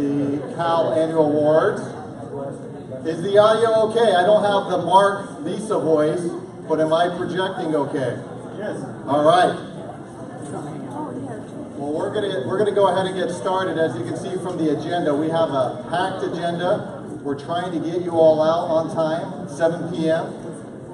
the CAHL Annual Awards. Is the audio okay? I don't have the Mark Lisa voice, but am I projecting okay? Yes. All right. Well, we're gonna go ahead and get started. As you can see from the agenda, we have a packed agenda. We're trying to get you all out on time, 7 p.m.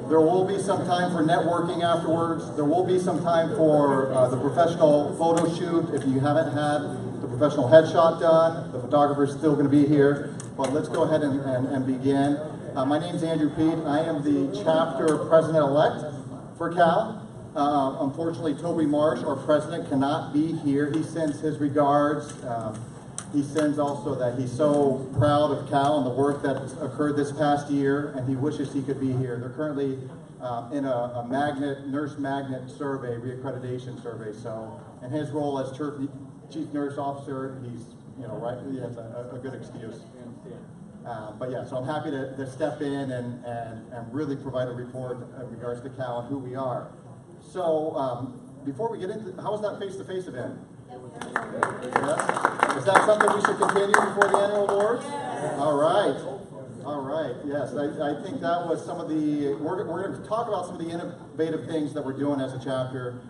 There will be some time for networking afterwards. There will be some time for the professional photo shoot. If you haven't had the professional headshot done, the photographer is still going to be here. But let's go ahead and begin. My name is Andrew Pete. I am the chapter president-elect for CAHL. Unfortunately, Toby Marsh, our president, cannot be here. He sends his regards. He sends also that he's so proud of CAHL and the work that occurred this past year, and he wishes he could be here. They're currently in a nurse magnet survey, reaccreditation survey. So, in his role as chief nurse officer, he's right. He has a good excuse. But yeah, so I'm happy to step in and really provide a report in regards to CAHL and who we are. So before we get into, how was that face-to-face event? Yeah? Is that something we should continue before the annual awards? All right, yes, I think that was some of the, we're going to talk about some of the innovative things that we're doing as a chapter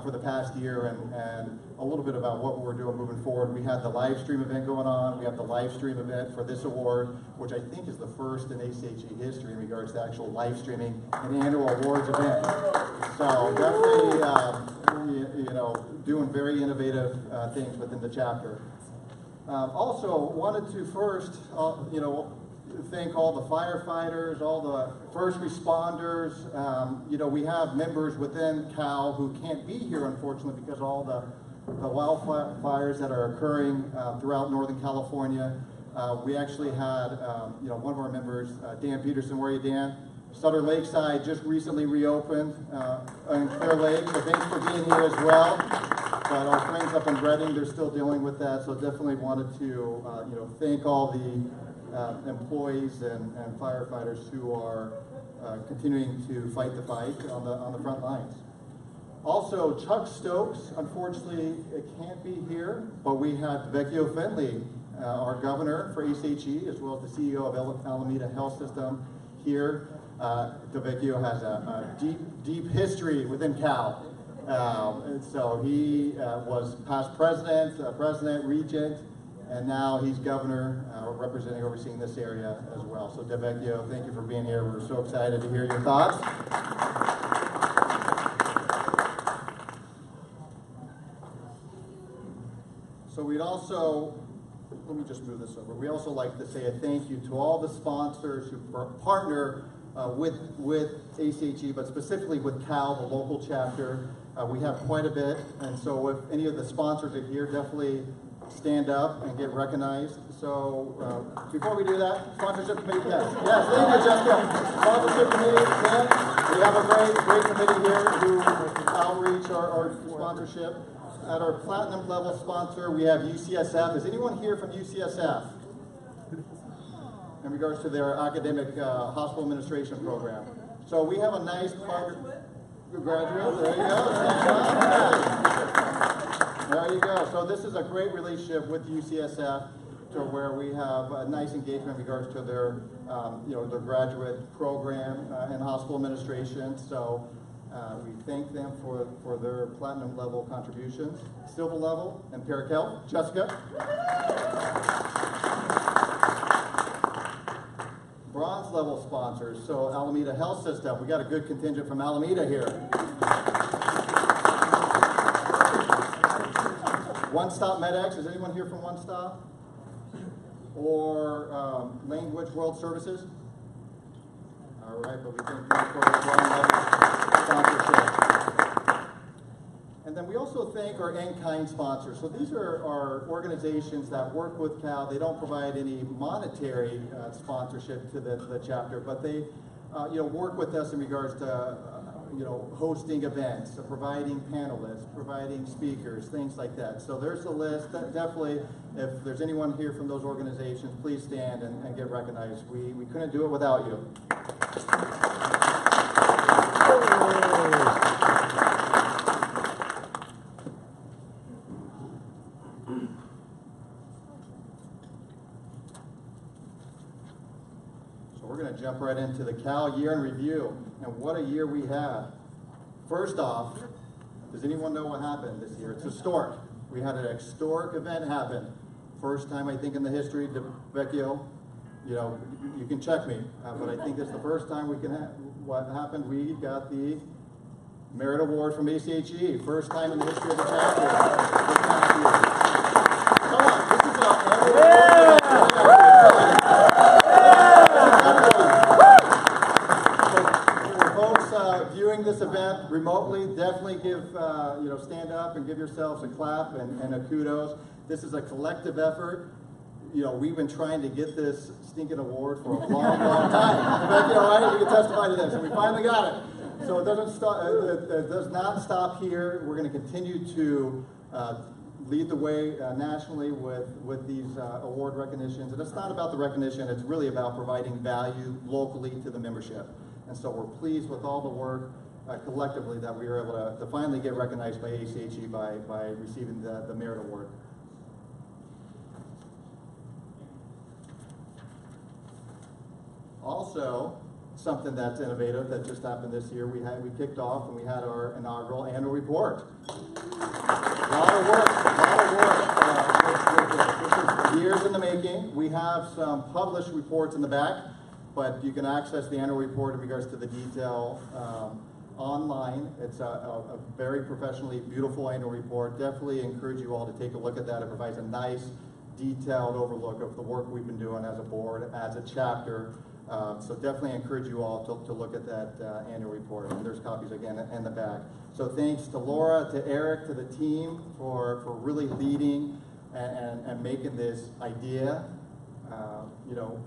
for the past year and a little bit about what we're doing moving forward. We had the live stream event going on. We have the live stream event for this award, which I think is the first in ACHE history in regards to actual live streaming an annual awards event. So definitely, doing very innovative things within the chapter. Also, wanted to first, thank all the firefighters, all the first responders. We have members within CAHL who can't be here, unfortunately, because of all the wildfires that are occurring throughout Northern California. We actually had, one of our members, Dan Peterson. Where are you, Dan? Sutter Lakeside just recently reopened in Clear Lake, so thanks for being here as well. But our friends up in Redding, they're still dealing with that, so definitely wanted to, thank all the employees and firefighters who are continuing to fight the fight on the front lines. Also, Chuck Stokes, unfortunately, can't be here, but we have Vecchio Finley, our governor for ACHE, as well as the CEO of Alameda Health System here. DeVecchio has a deep history within CAHL. And so he was past president, regent, and now he's governor, overseeing this area as well. So DeVecchio, thank you for being here. We're so excited to hear your thoughts. So we'd also, let me just move this over. We also like to say a thank you to all the sponsors who partner with ACHE, but specifically with CAHL, the local chapter. We have quite a bit, and so if any of the sponsors are here, definitely stand up and get recognized. So before we do that, sponsorship committee, yes, thank you, Jessica. Sponsorship committee, yeah, we have a great committee here who outreach our sponsorship. At our platinum level sponsor, we have UCSF. Is anyone here from UCSF? In regards to their academic hospital administration program. So we have a nice partner. Graduate, there you go. There you go. So this is a great relationship with UCSF, to where we have a nice engagement in regards to their, their graduate program in hospital administration. So we thank them for their platinum level contributions. Silver level, Empiric Health, Jessica. Bronze level sponsors, so Alameda Health System. We got a good contingent from Alameda here. One Stop MedX, is anyone here from One Stop? Or Language World Services? All right, but we thank you for the bronze level sponsorship. And then we also thank our in-kind sponsors. So these are our organizations that work with CAHL. They don't provide any monetary sponsorship to the chapter, but they work with us in regards to hosting events, providing panelists, providing speakers, things like that. So there's a list. Definitely, if there's anyone here from those organizations, please stand and get recognized. We couldn't do it without you. we're going to jump right into the CAHL year in review. And what a year we had. First off, does anyone know what happened this year? It's historic. We had an historic event happen. First time, I think, in the history, Vecchio, you know, you can check me, but I think it's the first time we can have what happened. We got the Merit Award from ACHE. First time in the history of the chapter. Come on, this is our annual viewing this event remotely, definitely give, stand up and give yourselves a clap and a kudos. This is a collective effort. You know, we've been trying to get this stinking award for a long, long time. But, you know, you can testify to this, and we finally got it. So it doesn't stop. It does not stop here. We're going to continue to lead the way nationally with these award recognitions. And it's not about the recognition. It's really about providing value locally to the membership. And so we're pleased with all the work collectively that we were able to finally get recognized by ACHE by receiving the Merit Award. Also, something that's innovative that just happened this year, we kicked off and we had our inaugural annual report. A lot of work. This is years in the making. We have some published reports in the back, but you can access the annual report in regards to the detail online. It's a very professionally beautiful annual report. Definitely encourage you all to take a look at that. It provides a nice, detailed overlook of the work we've been doing as a board, as a chapter. So definitely encourage you all to look at that annual report. And there's copies again in the back. So thanks to Laura, to Eric, to the team for really leading and making this idea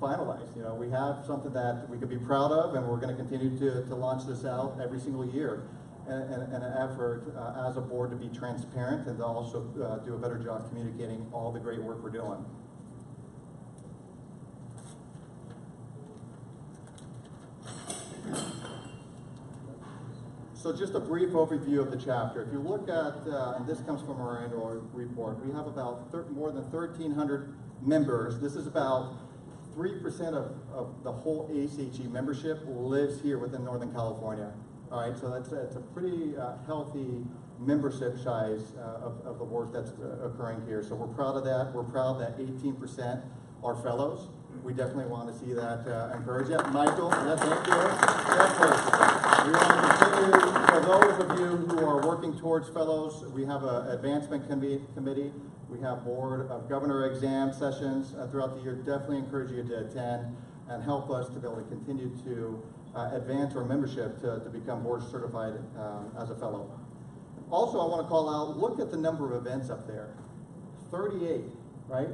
finalized. You know, we have something that we could be proud of, and we're going to continue to launch this out every single year in an effort as a board to be transparent and to also do a better job communicating all the great work we're doing. So just a brief overview of the chapter. If you look at, and this comes from our annual report, we have about more than 1,300 members. This is about 3% of the whole ACHE membership lives here within Northern California. All right, so it's a pretty healthy membership size of the work that's occurring here. So we're proud of that. We're proud that 18% are fellows. We definitely want to see that encouraged. Yeah, Michael, thank you. Definitely. We want to continue. For those of you who are working towards fellows, we have an advancement committee. We have board of governor exam sessions throughout the year. Definitely encourage you to attend and help us to be able to continue to advance our membership to become board certified as a fellow. Also, I want to call out, look at the number of events up there. 38, right?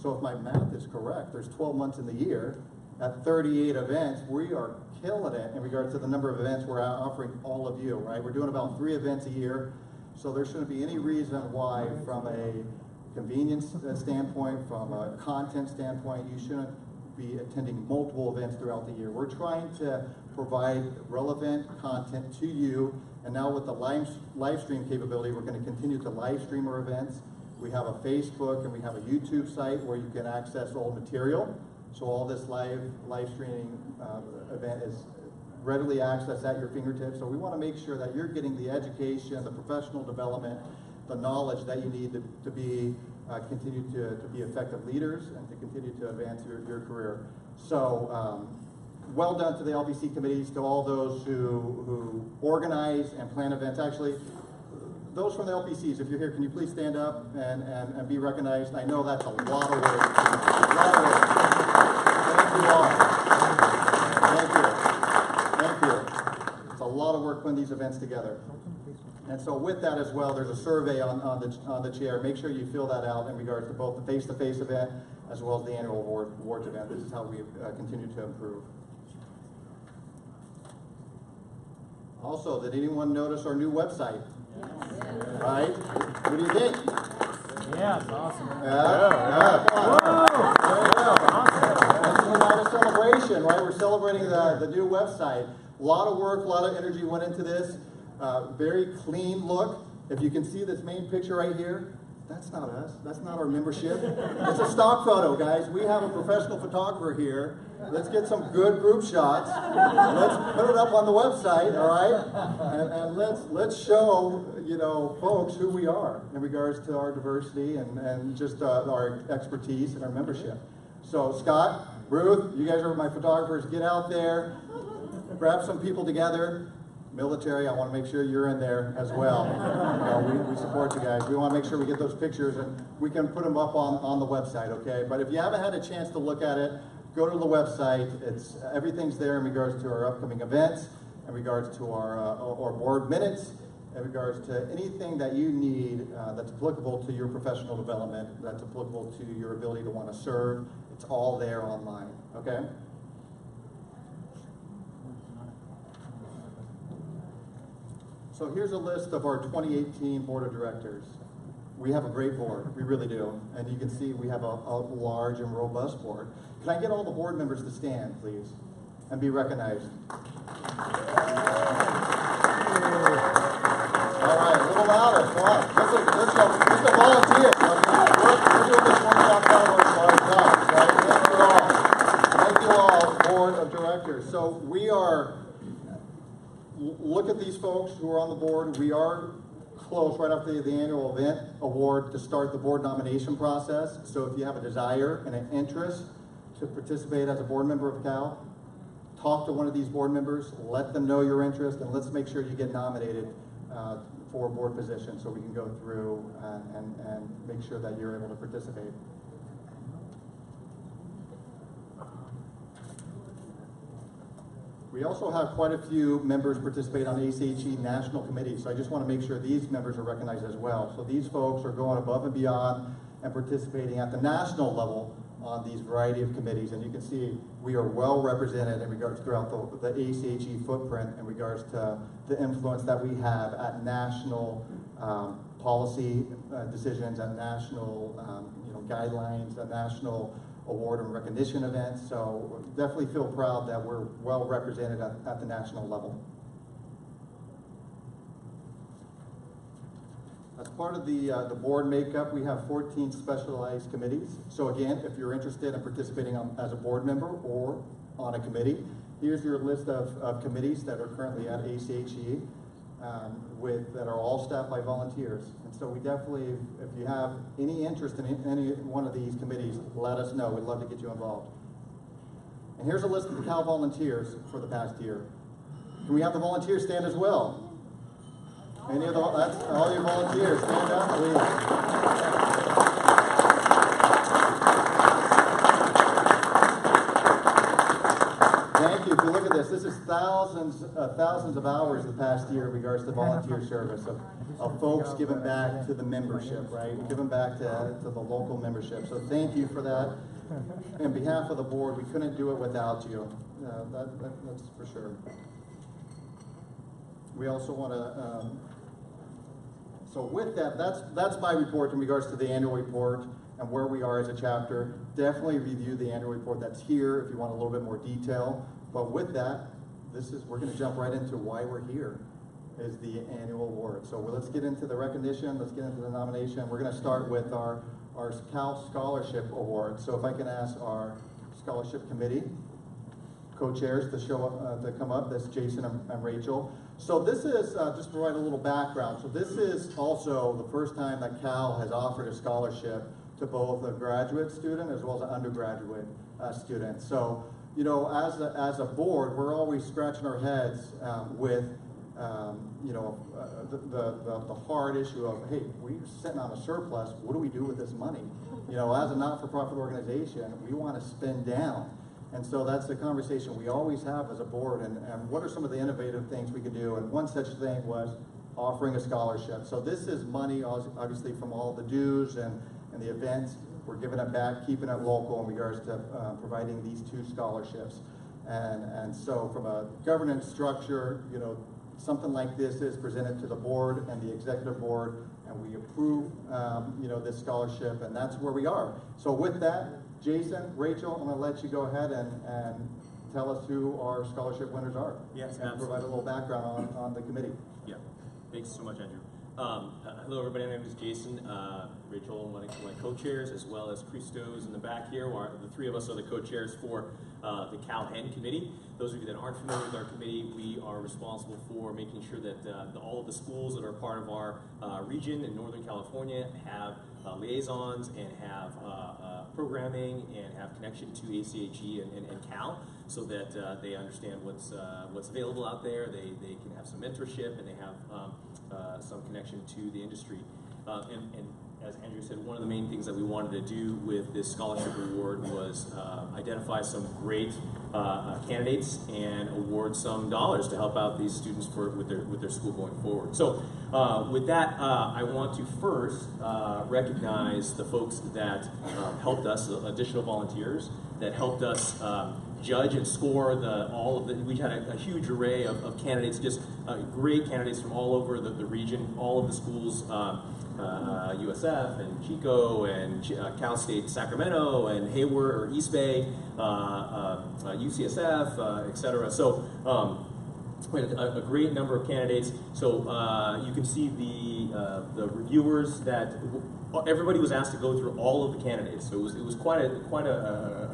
So if my math is correct, there's 12 months in the year. At 38 events, we are killing it in regards to the number of events we're offering all of you, right? We're doing about 3 events a year. So there shouldn't be any reason why, from a convenience standpoint, from a content standpoint, you shouldn't be attending multiple events throughout the year. We're trying to provide relevant content to you, and now with the live stream capability, we're going to continue to live stream our events. We have a Facebook and we have a YouTube site where you can access old material. So all this live streaming event is readily accessed at your fingertips. So we want to make sure that you're getting the education, the professional development, the knowledge that you need to be continue to be effective leaders and to continue to advance your career. So well done to the LBC committees, to all those who organize and plan events. Actually, those from the LPCs, if you're here, can you please stand up and be recognized? I know that's a lot of work. A lot of work. Thank you all. Thank you. It's a lot of work putting these events together. And so with that as well, there's a survey on the chair. Make sure you fill that out in regards to both the face-to-face event as well as the annual awards event. This is how we continue to improve. Also, did anyone notice our new website? Right? What do you think? Yeah, it's awesome. Yeah. This is a lot of celebration, right? We're celebrating the new website. A lot of work, a lot of energy went into this. Very clean look. If you can see this main picture right here, That's not us. That's not our membership. It's a stock photo, guys. We have a professional photographer here. Let's get some good group shots. Let's put it up on the website, all right? And let's show, you know, folks who we are in regards to our diversity and just our expertise and our membership. So Scott, Ruth, you guys are my photographers. Get out there, grab some people together. Military, I want to make sure you're in there as well. We support you guys. We want to make sure we get those pictures and we can put them up on the website, okay? But if you haven't had a chance to look at it, go to the website. Everything's there in regards to our upcoming events, in regards to our board minutes, in regards to anything that you need that's applicable to your professional development, that's applicable to your ability to want to serve. It's all there online, okay? So here's a list of our 2018 Board of Directors. We have a great board, we really do. And you can see we have a large and robust board. Can I get all the board members to stand, please, and be recognized? All right, a little louder, come on. This is a volunteer. We're doing this one without our jobs, right? Thank you all, Board of Directors. So we are... Look at these folks who are on the board. We are close right after the annual event award to start the board nomination process. So if you have a desire and an interest to participate as a board member of CAHL, talk to one of these board members, let them know your interest, and let's make sure you get nominated for a board position so we can go through and make sure that you're able to participate. We also have quite a few members participate on ACHE national committees, so I just want to make sure these members are recognized as well. So these folks are going above and beyond and participating at the national level on these variety of committees. And you can see we are well represented in regards throughout the ACHE footprint in regards to the influence that we have at national policy decisions, at national guidelines, at national award and recognition events, so definitely feel proud that we're well represented at the national level. As part of the board makeup, we have 14 specialized committees. So again, if you're interested in participating as a board member or on a committee, here's your list of committees that are currently at ACHE that are all staffed by volunteers. And so we definitely, if you have any interest in any one of these committees, let us know. We'd love to get you involved. And here's a list of the CAHL volunteers for the past year. Can we have the volunteers stand as well? Any of that's all your volunteers. Stand up, please. Thank you. If you look at this, this is thousands of hours the past year in regards to volunteer service of folks giving back to the membership, right? Giving back to the local membership. So thank you for that. On behalf of the board, we couldn't do it without you. That's for sure. We also want to, so with that, that's my report in regards to the annual report and where we are as a chapter. Definitely review the annual report that's here if you want a little bit more detail. But with that, we're going to jump right into why we're here, is the annual award. So let's get into the recognition, let's get into the nomination. We're going to start with our CAHL Scholarship Award. So if I can ask our scholarship committee co-chairs to come up. That's Jason and Rachel. So this is, just to provide a little background, so this is also the first time that CAHL has offered a scholarship to both a graduate student as well as an undergraduate student. So, you know, as a board, we're always scratching our heads with, you know, the hard issue of, hey, we're sitting on a surplus, what do we do with this money? You know, as a not-for-profit organization, we want to spend down. And so that's the conversation we always have as a board, and what are some of the innovative things we can do? And one such thing was offering a scholarship. So this is money, obviously, from all the dues and the events. We're giving it back, keeping it local in regards to providing these 2 scholarships. And so from a governance structure, you know, something like this is presented to the board and the executive board, and we approve, you know, this scholarship, and that's where we are. So with that, Jason, Rachel, I'm going to let you go ahead and tell us who our scholarship winners are. Yes, and absolutely. Provide a little background on the committee. Yeah, thanks so much, Andrew. Hello everybody, my name is Jason. Rachel, one of my co-chairs, as well as Christos in the back here. The three of us are the co-chairs for the CAHL committee. Those of you that aren't familiar with our committee, we are responsible for making sure that all of the schools that are part of our region in Northern California have liaisons and have programming and have connection to ACHE and CAHL, so that they understand what's available out there. They can have some mentorship, and they have some connection to the industry. And as Andrew said, one of the main things that we wanted to do with this scholarship award was identify some great candidates and award some dollars to help out these students with their school going forward. So with that, I want to first recognize the folks that helped us, additional volunteers that helped us judge and score we had a huge array of candidates, just great candidates from all over the region, all of the schools, USF and Chico and Cal State Sacramento and Hayward or East Bay, UCSF, etc. So we had a great number of candidates. So you can see the reviewers that everybody was asked to go through all of the candidates. So it was quite a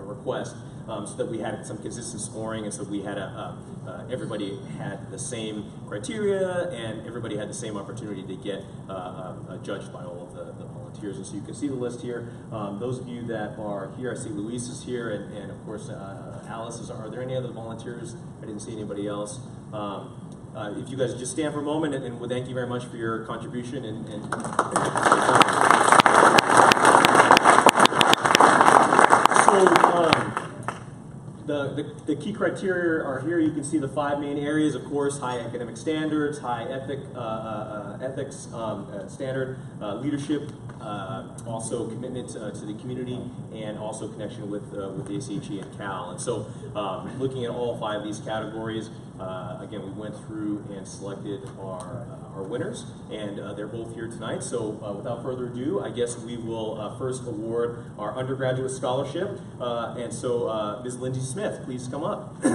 request, so that we had some consistent scoring, and so we had everybody had the same criteria, and everybody had the same opportunity to get judged by all of the volunteers. And so you can see the list here. Those of you that are here, I see Luis is here, and of course Alice is. Are there any other volunteers? I didn't see anybody else. If you guys just stand for a moment, and we'll thank you very much for your contribution. The key criteria are here. You can see the 5 main areas, of course: high academic standards, high ethics standard, leadership, also commitment to the community, and also connection with the ACHE and CAHL. And so looking at all 5 of these categories, again, we went through and selected our winners, and they're both here tonight. So without further ado, I guess we will first award our undergraduate scholarship. And so Ms. Lindsay Smith, please come up. So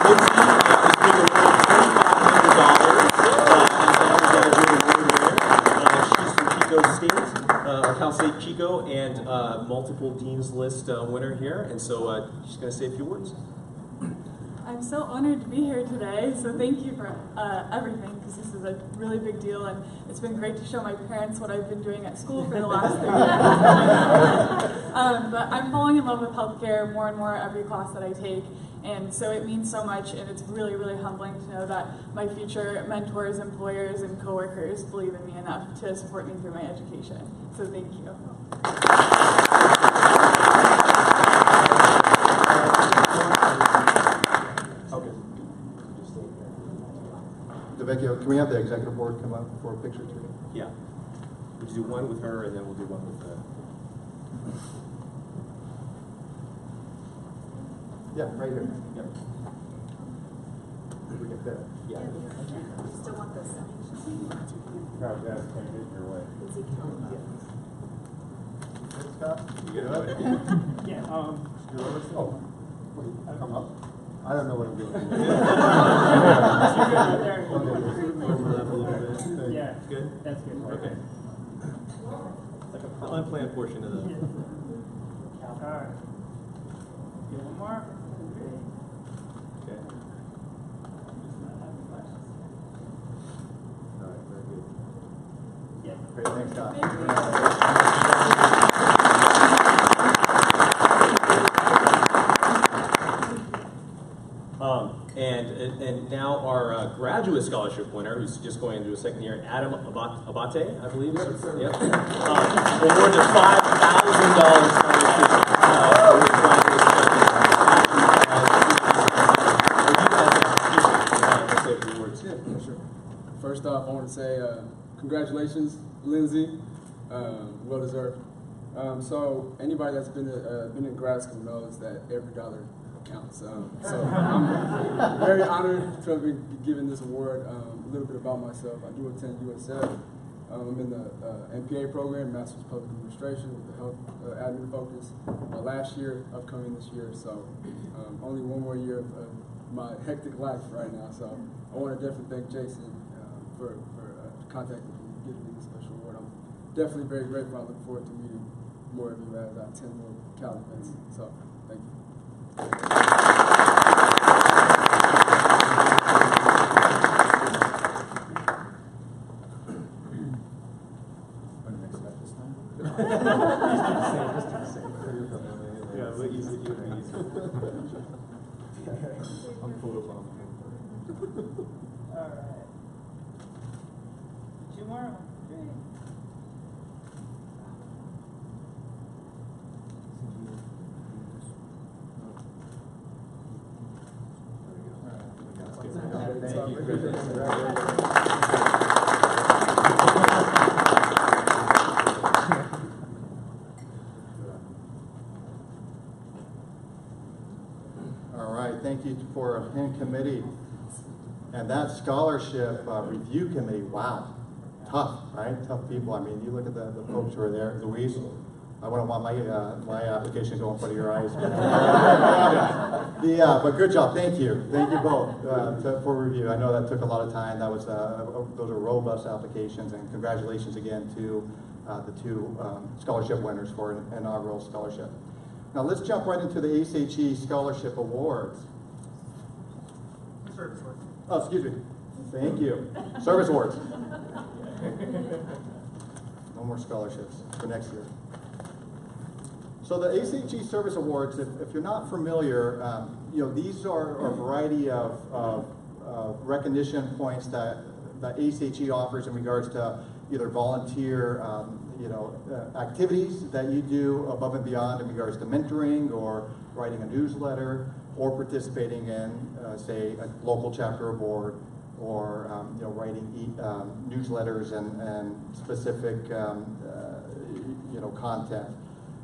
Lindsay is being awarded $2,500. She's from Chico State, or Cal State Chico, and multiple Dean's List winner here. And so she's going to say a few words. I'm so honored to be here today, so thank you for everything, because this is a really big deal, and it's been great to show my parents what I've been doing at school for the last 3 years. But I'm falling in love with healthcare more and more every class that I take, and so it means so much, and it's really, really humbling to know that my future mentors, employers, and coworkers believe in me enough to support me through my education. So thank you. Vecchio, can we have the executive board come up for a picture too? Yeah. We'll do one with her, and then we'll do one with Yeah, right here. Yep. We get that. Yeah. Still want this. Scott? You get it? Yeah. Oh, wait, come up. I don't know what I'm doing. Yeah. Good? That's good. Okay. Like an unplanned portion of the... All right. Get one more. Okay. All right, very good. Yeah. Great, thanks, Scott. And now our graduate scholarship winner, who's just going into a second year, Adam Abate, I believe. Yep. Awarded $5,000 scholarship. First off, I want to say congratulations, Lindsay. Well deserved. So anybody that's been in grad school knows that every dollar counts. So I'm very honored to have been given this award. A little bit about myself: I do attend USF. I'm in the MPA program, Master's of Public Administration, with the health admin focus. Last year, upcoming this year. So only one more year of my hectic life right now. So I want to definitely thank Jason for contacting me and giving me this special award. I'm definitely very grateful. I look forward to meeting more of you as I attend more CAHL events. So thank you. Yeah, but easy to I'm photobombing. All right. 2 more. 3. Thank you. All right, thank you for HEN committee. And that scholarship review committee, wow, tough, right? Tough people. I mean, you look at the folks who are there. Louise, I wouldn't want my application to go in front of your eyes. But good job. Thank you both for review. I know that took a lot of time. That was those are robust applications, and congratulations again to the 2 scholarship winners for an inaugural scholarship. Now let's jump right into the ACHE Scholarship Awards. Service awards. Oh, excuse me. Thank you. Service awards. No more scholarships for next year. So the ACHE Service Awards, if you're not familiar, these are a variety of recognition points that ACHE offers in regards to either volunteer activities that you do above and beyond in regards to mentoring or writing a newsletter or participating in, say, a local chapter or board, or writing newsletters and specific content.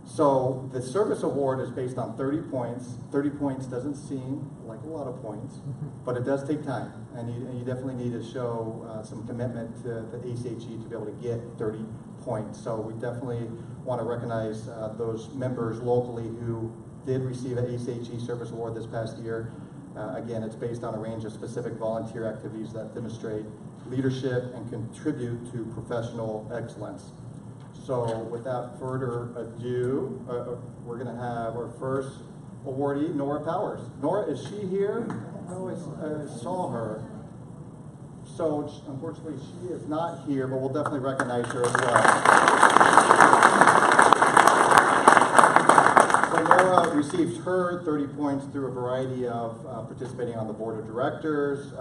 So the service award is based on 30 points. 30 points doesn't seem like a lot of points, but it does take time, and you definitely need to show some commitment to the ACHE to be able to get 30 points. So we definitely want to recognize those members locally who did receive an ACHE Service Award this past year. Again, it's based on a range of specific volunteer activities that demonstrate leadership and contribute to professional excellence. So without further ado, we're going to have our first awardee, Nora Powers. Nora, is she here? I always saw her. So unfortunately, she is not here, but we'll definitely recognize her as well. So Nora received her 30 points through a variety of participating on the board of directors,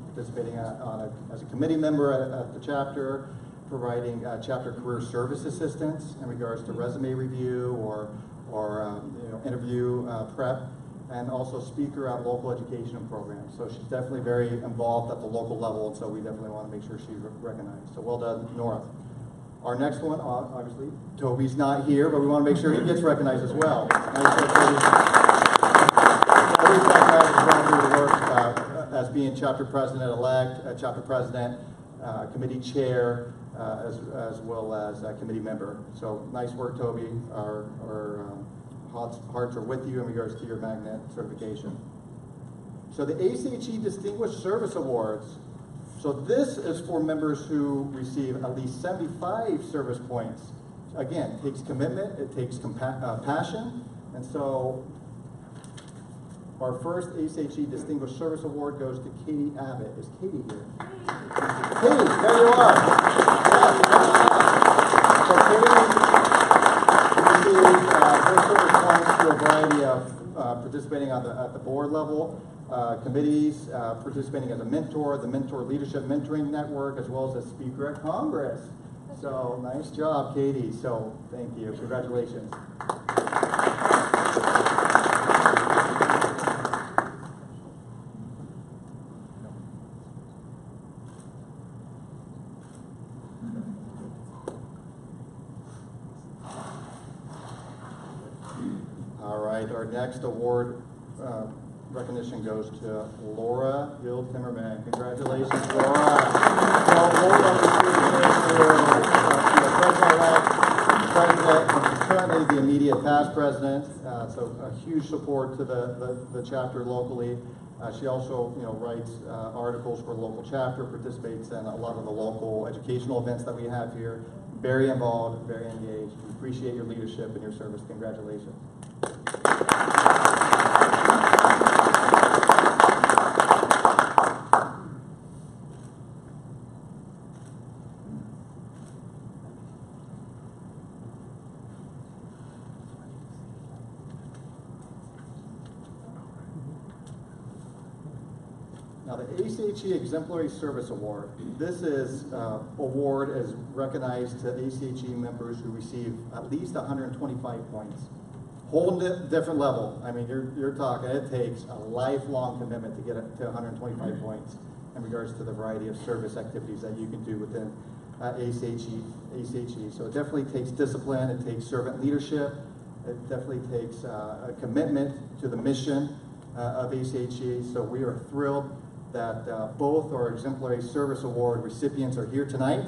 participating as a committee member at the chapter, providing chapter career service assistance in regards to resume review or interview prep, and also speaker at local education programs. So she's definitely very involved at the local level, and so we definitely want to make sure she's recognized. So well done, Nora. Our next one, obviously, Toby's not here, but we want to make sure he gets recognized as well. Nice work, Toby. Toby's recognized as well through the work as being chapter president-elect, chapter president, committee chair, as well as a committee member. So nice work, Toby. Our hearts are with you in regards to your magnet certification. So the ACHE Distinguished Service Awards. So this is for members who receive at least 75 service points. Again, it takes commitment, it takes passion, and so our first ACHE Distinguished Service Award goes to Katie Abbott. Is Katie here? Katie, there you are. So Katie received her service points through a variety of participating at the board level, committees, participating as a mentor, the Mentor Leadership Mentoring Network, as well as a speaker at Congress. So nice job, Katie. So thank you. Congratulations. All right, our next award recognition goes to Laura Hill-Timmerman. Congratulations, Laura. So Laura received this year, president-elect, president, and currently definitely the immediate past president, so a huge support to the chapter locally. She also, writes articles for the local chapter, participates in a lot of the local educational events that we have here. Very involved, very engaged. We appreciate your leadership and your service. Congratulations. Now, the ACHE Exemplary Service Award. This is award is recognized to ACHE members who receive at least 125 points. Whole different level. I mean, you're talking, it takes a lifelong commitment to get it to 125 points in regards to the variety of service activities that you can do within ACHE. So it definitely takes discipline, it takes servant leadership, it definitely takes a commitment to the mission of ACHE. So we are thrilled that both our Exemplary Service Award recipients are here tonight.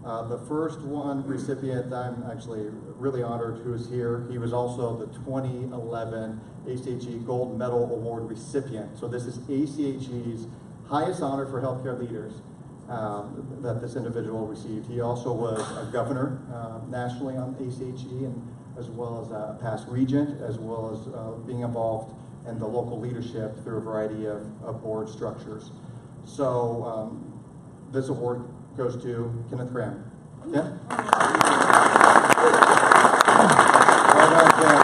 The first one recipient, I'm actually really honored who is here. He was also the 2011 ACHE Gold Medal Award recipient. So this is ACHE's highest honor for healthcare leaders that this individual received. He also was a governor nationally on ACHE, and as well as a past regent, as well as being involved in the local leadership through a variety of board structures. So this award goes to Kenneth Graham. Ken? Well done, Ken.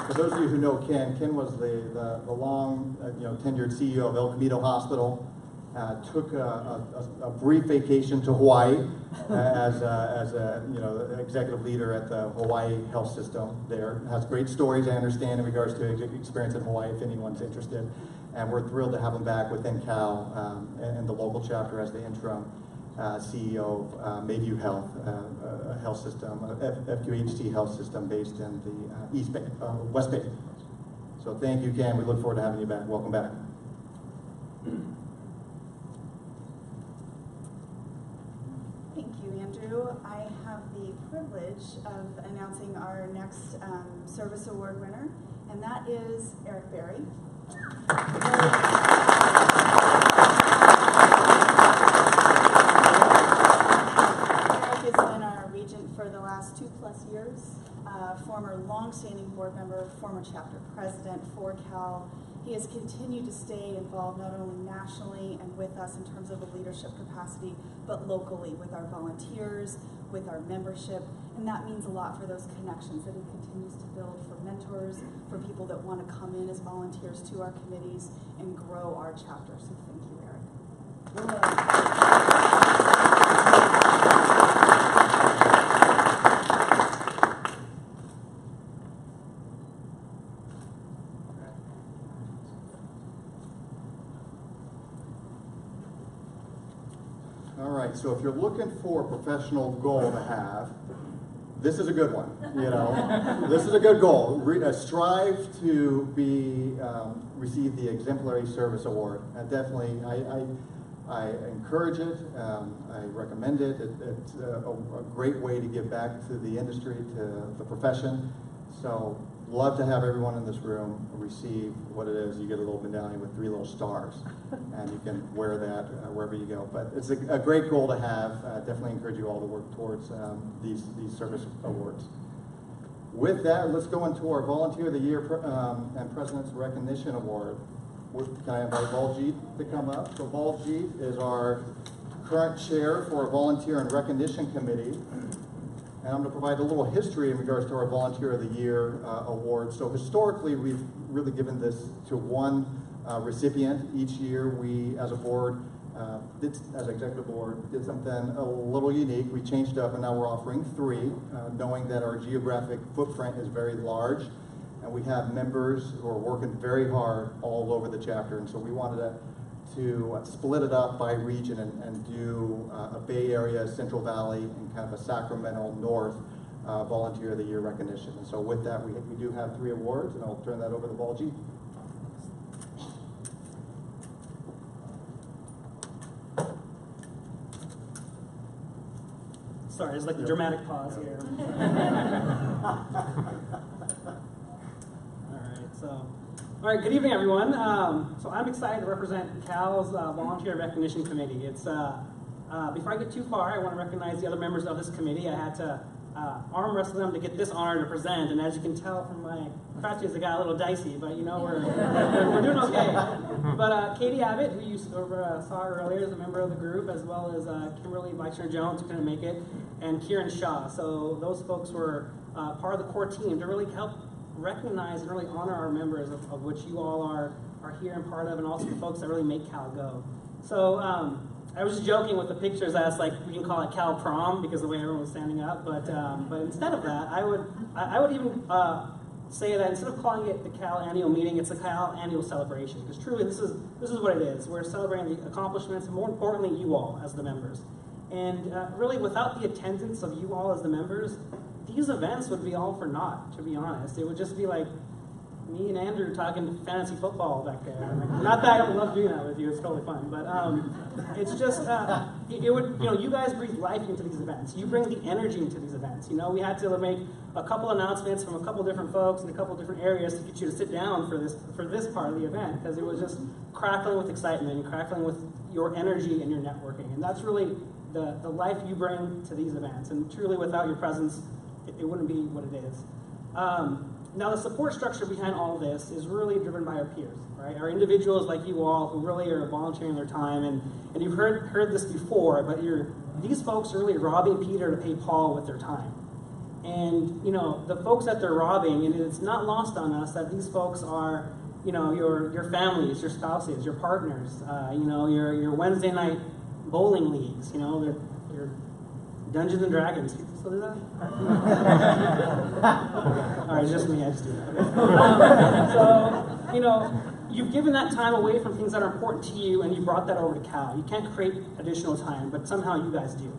For those of you who know Ken was the long, tenured CEO of El Camino Hospital. Took a brief vacation to Hawaii as a executive leader at the Hawaii health system there. Has great stories, I understand, in regards to experience in Hawaii, if anyone's interested. And we're thrilled to have him back within CAHL and the local chapter as the interim CEO of Mayview Health, a health system, FQHC health system based in the West Bay. So thank you, Ken. We look forward to having you back. Welcome back. Thank you, Andrew. I have the privilege of announcing our next service award winner, and that is Eric Berry. Eric has been our regent for the last 2+ years, former long-standing board member, former chapter president for CAHL. He has continued to stay involved not only nationally and with us in terms of a leadership capacity, but locally with our volunteers, with our membership, and that means a lot for those connections that he continues to build for mentors, for people that want to come in as volunteers to our committees and grow our chapter. So thank you, Eric. All right, so if you're looking for a professional goal to have, this is a good one, This is a good goal. Strive to receive the Exemplary Service Award. Definitely, I encourage it, I recommend it. It's a great way to give back to the industry, to the profession. So, love to have everyone in this room receive what it is. You get a little medallion with 3 little stars, and you can wear that wherever you go. But it's a great goal to have. Definitely encourage you all to work towards these service awards. With that, let's go into our Volunteer of the Year and President's Recognition Award. Can I invite Valjit to come up? So Valjit is our current chair for our Volunteer and Recognition Committee. And I'm going to provide a little history in regards to our Volunteer of the Year award. So historically, we've really given this to one recipient. Each year, we, as a board, as executive board, did something a little unique. We changed up, and now we're offering 3, knowing that our geographic footprint is very large. and we have members who are working very hard all over the chapter, and so we wanted to split it up by region and do a Bay Area, Central Valley, and kind of a Sacramento North Volunteer of the Year recognition. And so with that, we do have 3 awards, and I'll turn that over to Baljeet. Sorry, it's like the dramatic pause here. All right, good evening, everyone. So I'm excited to represent CAHL's Volunteer Recognition Committee. It's before I get too far, I want to recognize the other members of this committee. I had to arm wrestle them to get this honor to present, and as you can tell from my crutches, it got a little dicey, but you know, we're doing okay. But Katie Abbott, who you saw earlier, is a member of the group, as well as Kimberly Weichner-Jones, who couldn't make it, and Kieran Shaw. So those folks were part of the core team to really help recognize and really honor our members, of which you all are here and part of, and also the folks that really make CAHL go. So I was just joking with the pictures. I was like, we can call it CAHL prom because of the way everyone was standing up. But instead of that, I would even say that instead of calling it the CAHL annual meeting, it's the CAHL annual celebration. Because truly, this is what it is. We're celebrating the accomplishments, and more importantly, you all as the members. And really, without the attendance of you all as the members, these events would be all for naught, to be honest. It would just be like me and Andrew talking fantasy football back there. Not that I don't love doing that with you, it's totally fun. But it's just, it would, you know, you guys breathe life into these events. You bring the energy into these events. You know, we had to make a couple announcements from a couple different folks in a couple different areas to get you to sit down for this part of the event, because it was just crackling with excitement and crackling with your energy and your networking. And that's really the life you bring to these events. And truly, without your presence, it wouldn't be what it is. Now, the support structure behind all of this is really driven by our peers, right? Our individuals like you all who really are volunteering their time, and you've heard this before, but these folks are really robbing Peter to pay Paul with their time. And, you know, the folks that they're robbing, and it's not lost on us that these folks are, you know, your families, your spouses, your partners, you know, your Wednesday night bowling leagues, you know, your Dungeons and Dragons. People still do that? All right, just me. I just do that. Okay. So, you know, you've given that time away from things that are important to you, and you brought that over to CAHL. You can't create additional time, but somehow you guys do.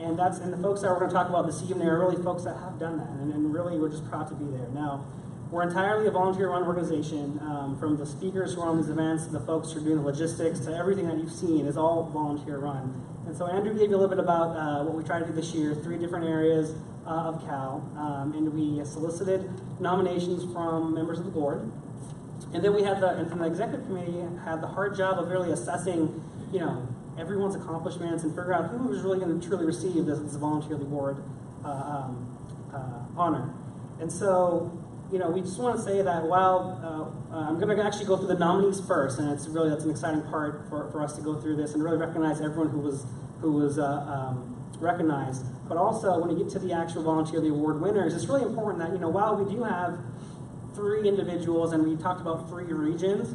And the folks that we're going to talk about this evening are really folks that have done that, and really we're just proud to be there. Now, we're entirely a volunteer-run organization. From the speakers who are on these events, to the folks who are doing the logistics, to everything that you've seen is all volunteer-run. And so Andrew gave you a little bit about what we tried to do this year, 3 different areas of CAHL, and we solicited nominations from members of the board. And then we had and from the executive committee, had the hard job of really assessing, you know, everyone's accomplishments and figure out who was really going to truly receive this volunteer award honor. And so, you know, we just want to say that while I'm going to actually go through the nominees first, and that's an exciting part for us to go through this and really recognize everyone who was recognized. But also, when you get to the actual Volunteer of the Award winners, it's really important that, you know, while we do have 3 individuals and we talked about 3 regions,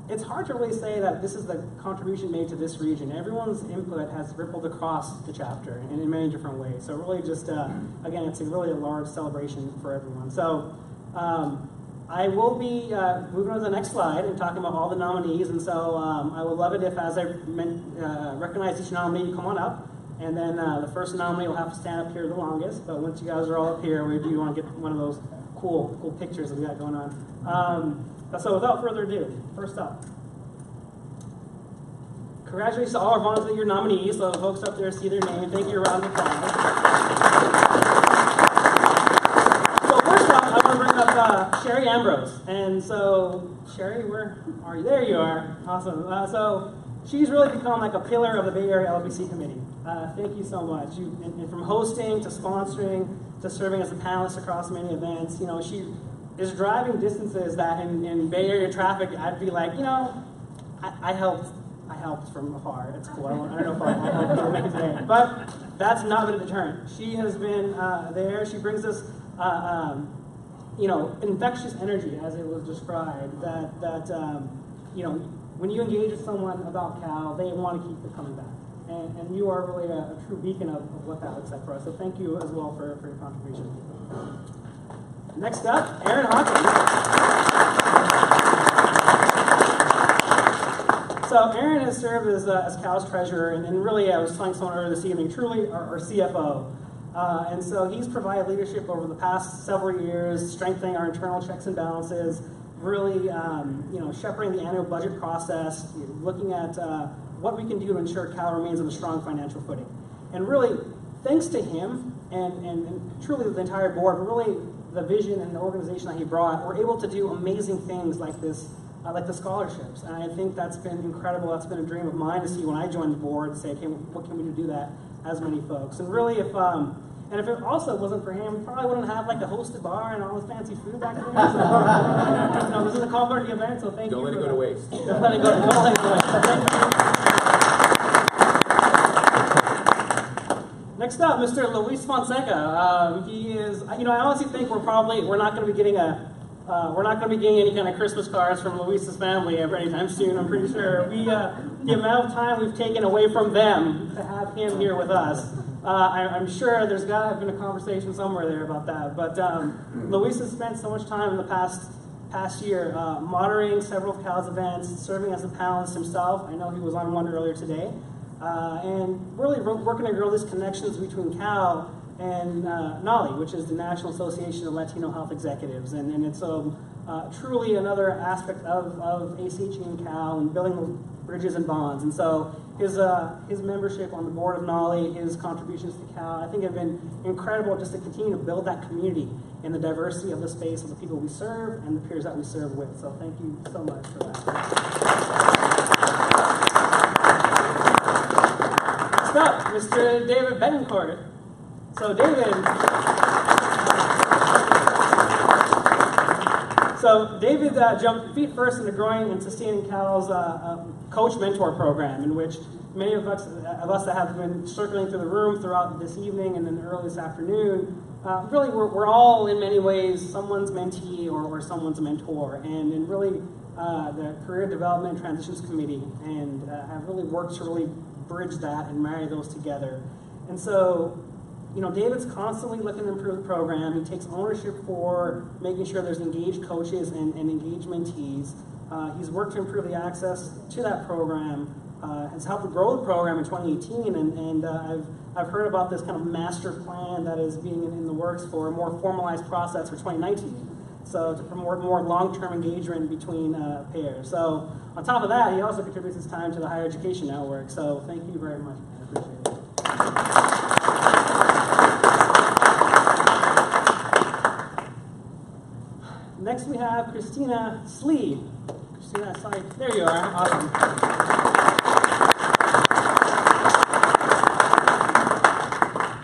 it's hard to really say that this is the contribution made to this region. Everyone's input has rippled across the chapter in many different ways. So really just, again, it's really a large celebration for everyone. So I will be moving on to the next slide and talking about all the nominees. And so I would love it if, as I recognize each nominee, you come on up. And then the first nominee will have to stand up here the longest. But once you guys are all up here, we do want to get one of those cool pictures that we got going on. So without further ado, first up, congratulations to all our Volunteer of the Year nominees. So the folks up there see their name. Thank you. A round of applause. So first up, I want to bring up Sherry Ambrose. And so, Sherry, where are you? There you are. Awesome. So she's really become like a pillar of the Bay Area LBC committee. Thank you so much. And from hosting to sponsoring to serving as a panelist across many events, you know, she is driving distances that in Bay Area traffic, I'd be like, you know, I helped from afar. It's cool. I don't know if I'll make it today. But that's not been a deterrent. She has been there. She brings us, you know, infectious energy, as it was described, that you know, when you engage with someone about CAHL, they want to keep it coming back. And you are really a true beacon of what that looks like for us. So thank you as well for your contribution. Next up, Aaron Hawkins. so Aaron has served as CAHL's treasurer, and really, I was telling someone earlier this evening, truly our CFO. And so he's provided leadership over the past several years, strengthening our internal checks and balances, really, shepherding the annual budget process, looking at what we can do to ensure CAHL remains on a strong financial footing. And really, thanks to him and truly the entire board, but really the vision and the organization that he brought, we're able to do amazing things like this, like the scholarships. And I think that's been incredible. That's been a dream of mine to see when I joined the board and say, okay, what can we do to do that as many folks? And really, if it also wasn't for him, we probably wouldn't have like a hosted bar and all this fancy food back there. So, this is a complimentary event, so thank you. Don't let it go to waste. Don't let it go to waste. So thank you. Next up, Mr. Luis Fonseca. He is, I honestly think we're not going to be getting any kind of Christmas cards from Luis's family anytime soon. I'm pretty sure. The amount of time we've taken away from them to have him here with us, I'm sure there's got to have been a conversation somewhere there about that. But Luis has spent so much time in the past year moderating several of CAHL's events, serving as a panelist himself. I know he was on one earlier today. And really working to grow these connections between CAHL and NALI, which is the National Association of Latino Health Executives. And it's truly another aspect of ACHE and CAHL and building those bridges and bonds. And so his membership on the board of NALI, his contributions to CAHL, I think have been incredible just to continue to build that community in the diversity of the space of the people we serve and the peers that we serve with. So thank you so much for that. Next up, Mr. David Betancourt. So David jumped feet first into growing and sustaining CAHL's coach mentor program, in which many of us that have been circling through the room throughout this evening and then early this afternoon, really we're all in many ways someone's mentee or someone's mentor, and really the Career Development and Transitions Committee and have really worked to really bridge that and marry those together. And so, David's constantly looking to improve the program. He takes ownership for making sure there's engaged coaches and engaged mentees. He's worked to improve the access to that program, has helped grow the program in 2018, and I've heard about this kind of master plan that is being in the works for a more formalized process for 2019. So to promote more long-term engagement between pairs. So on top of that, he also contributes his time to the Higher Education Network. So thank you very much. I appreciate it. Next we have Christina Slee. Christina, sorry, there you are. Awesome.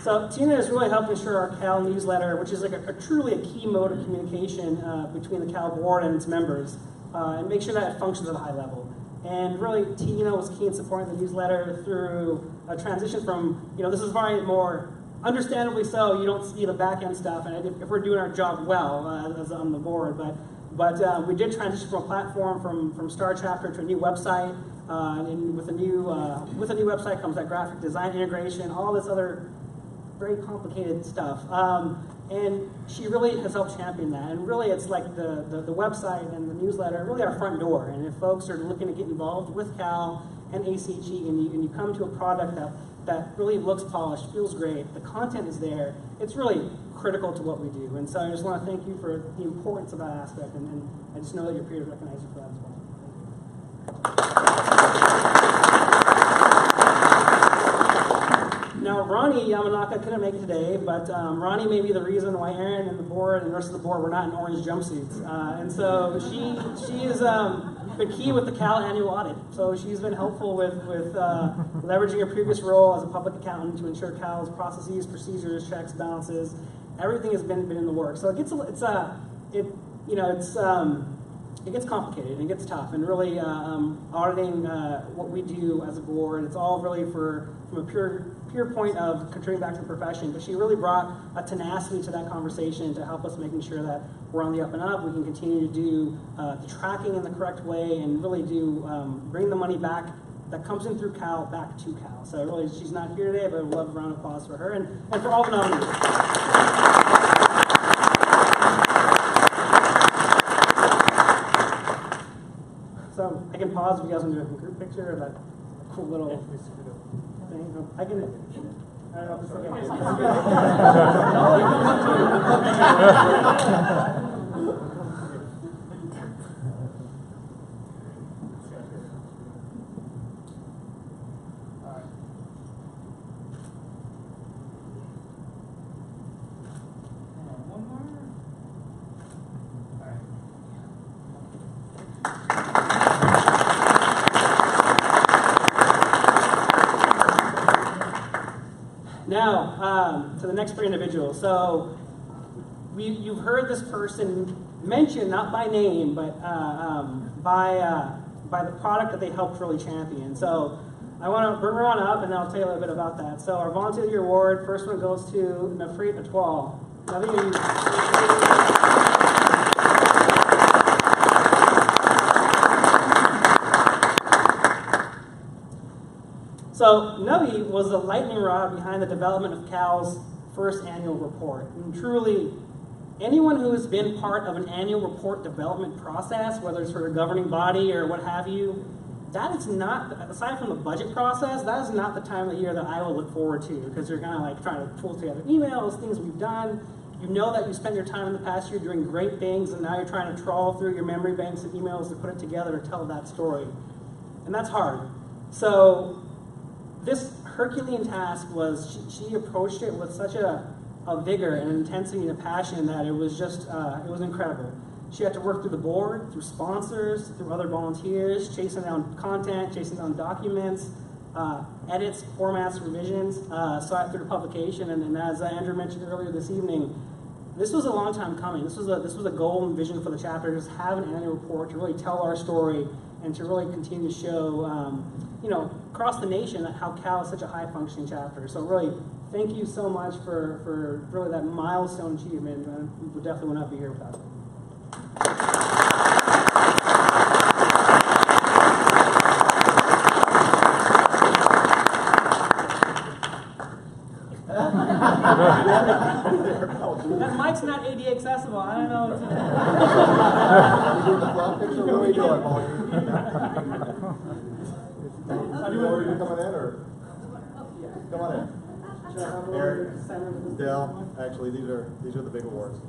So Tina has really helped ensure our CAHL newsletter, which is like truly a key mode of communication between the CAHL board and its members, and make sure that it functions at a high level. And really, Tina was key in supporting the newsletter through a transition from, this is very more, understandably so, you don't see the back end stuff, and if we're doing our job well as on the board, but we did transition from a platform from Star Chapter to a new website, and with a new website comes that graphic design integration, all this other very complicated stuff. And she really has helped champion that. And really it's like the website and the newsletter, really our front door. And if folks are looking to get involved with CAHL and ACHE and you come to a product that really looks polished, feels great, the content is there, it's really critical to what we do. And so I just want to thank you for the importance of that aspect, and I just know that your peers recognize you for that as well. Now, Ronnie Yamanaka couldn't make it today, but Ronnie may be the reason why Aaron and the board and the rest of the board were not in orange jumpsuits. And so she has been key with the CAHL annual audit. So she's been helpful with leveraging her previous role as a public accountant to ensure CAHL's processes, procedures, checks, balances, everything has been in the works. So it gets it gets complicated and it gets tough, and really auditing what we do as a board, it's all really from a pure point of contributing back to the profession, but she really brought a tenacity to that conversation to help us making sure that we're on the up and up, we can continue to do the tracking in the correct way, and really do bring the money back that comes in through CAHL back to CAHL. So really, she's not here today, but I would love a round of applause for her and for all the nominees. So I can pause if you guys want to do a group picture of that cool little thing. I can. I don't know if it's okay. One more. All right. Now, to the next three individuals. So, you've heard this person mentioned, not by name, but by the product that they helped really champion. So, I want to bring her on up, and I'll tell you a little bit about that. So, our Volunteer of the Year award, first one goes to Nafreet Atwal. So Navi was the lightning rod behind the development of CAHL's first annual report. And truly, anyone who has been part of an annual report development process, whether it's for a governing body or what have you, that is not, aside from the budget process, that is not the time of the year that I will look forward to, because you're kind of like trying to pull together emails, things we've done. You know that you spent your time in the past year doing great things, and now you're trying to trawl through your memory banks and emails to put it together to tell that story. And that's hard. So this Herculean task was, she approached it with such a vigor and intensity and a passion that it was just, it was incredible. She had to work through the board, through sponsors, through other volunteers, chasing down content, chasing down documents, edits, formats, revisions, saw it through publication. And as Andrew mentioned earlier this evening, this was a long time coming. This was a goal and vision for the chapter, just have an annual report to really tell our story and to really continue to show, you know, across the nation how CAHL is such a high-functioning chapter. So really, thank you so much for really that milestone achievement. We would definitely would not be here without it. That mic's not ADA accessible. I don't know. What are we doing, Paul? Are you coming in, or? Come on in. Eric, Dell, actually, these are the big awards.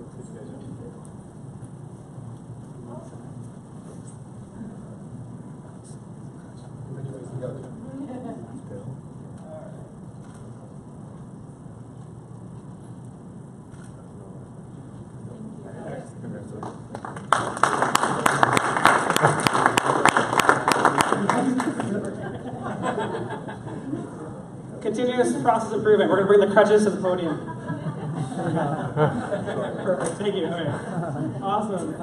Continuous process improvement. We're going to bring the crutches to the podium. Perfect. Thank you. Okay. Awesome.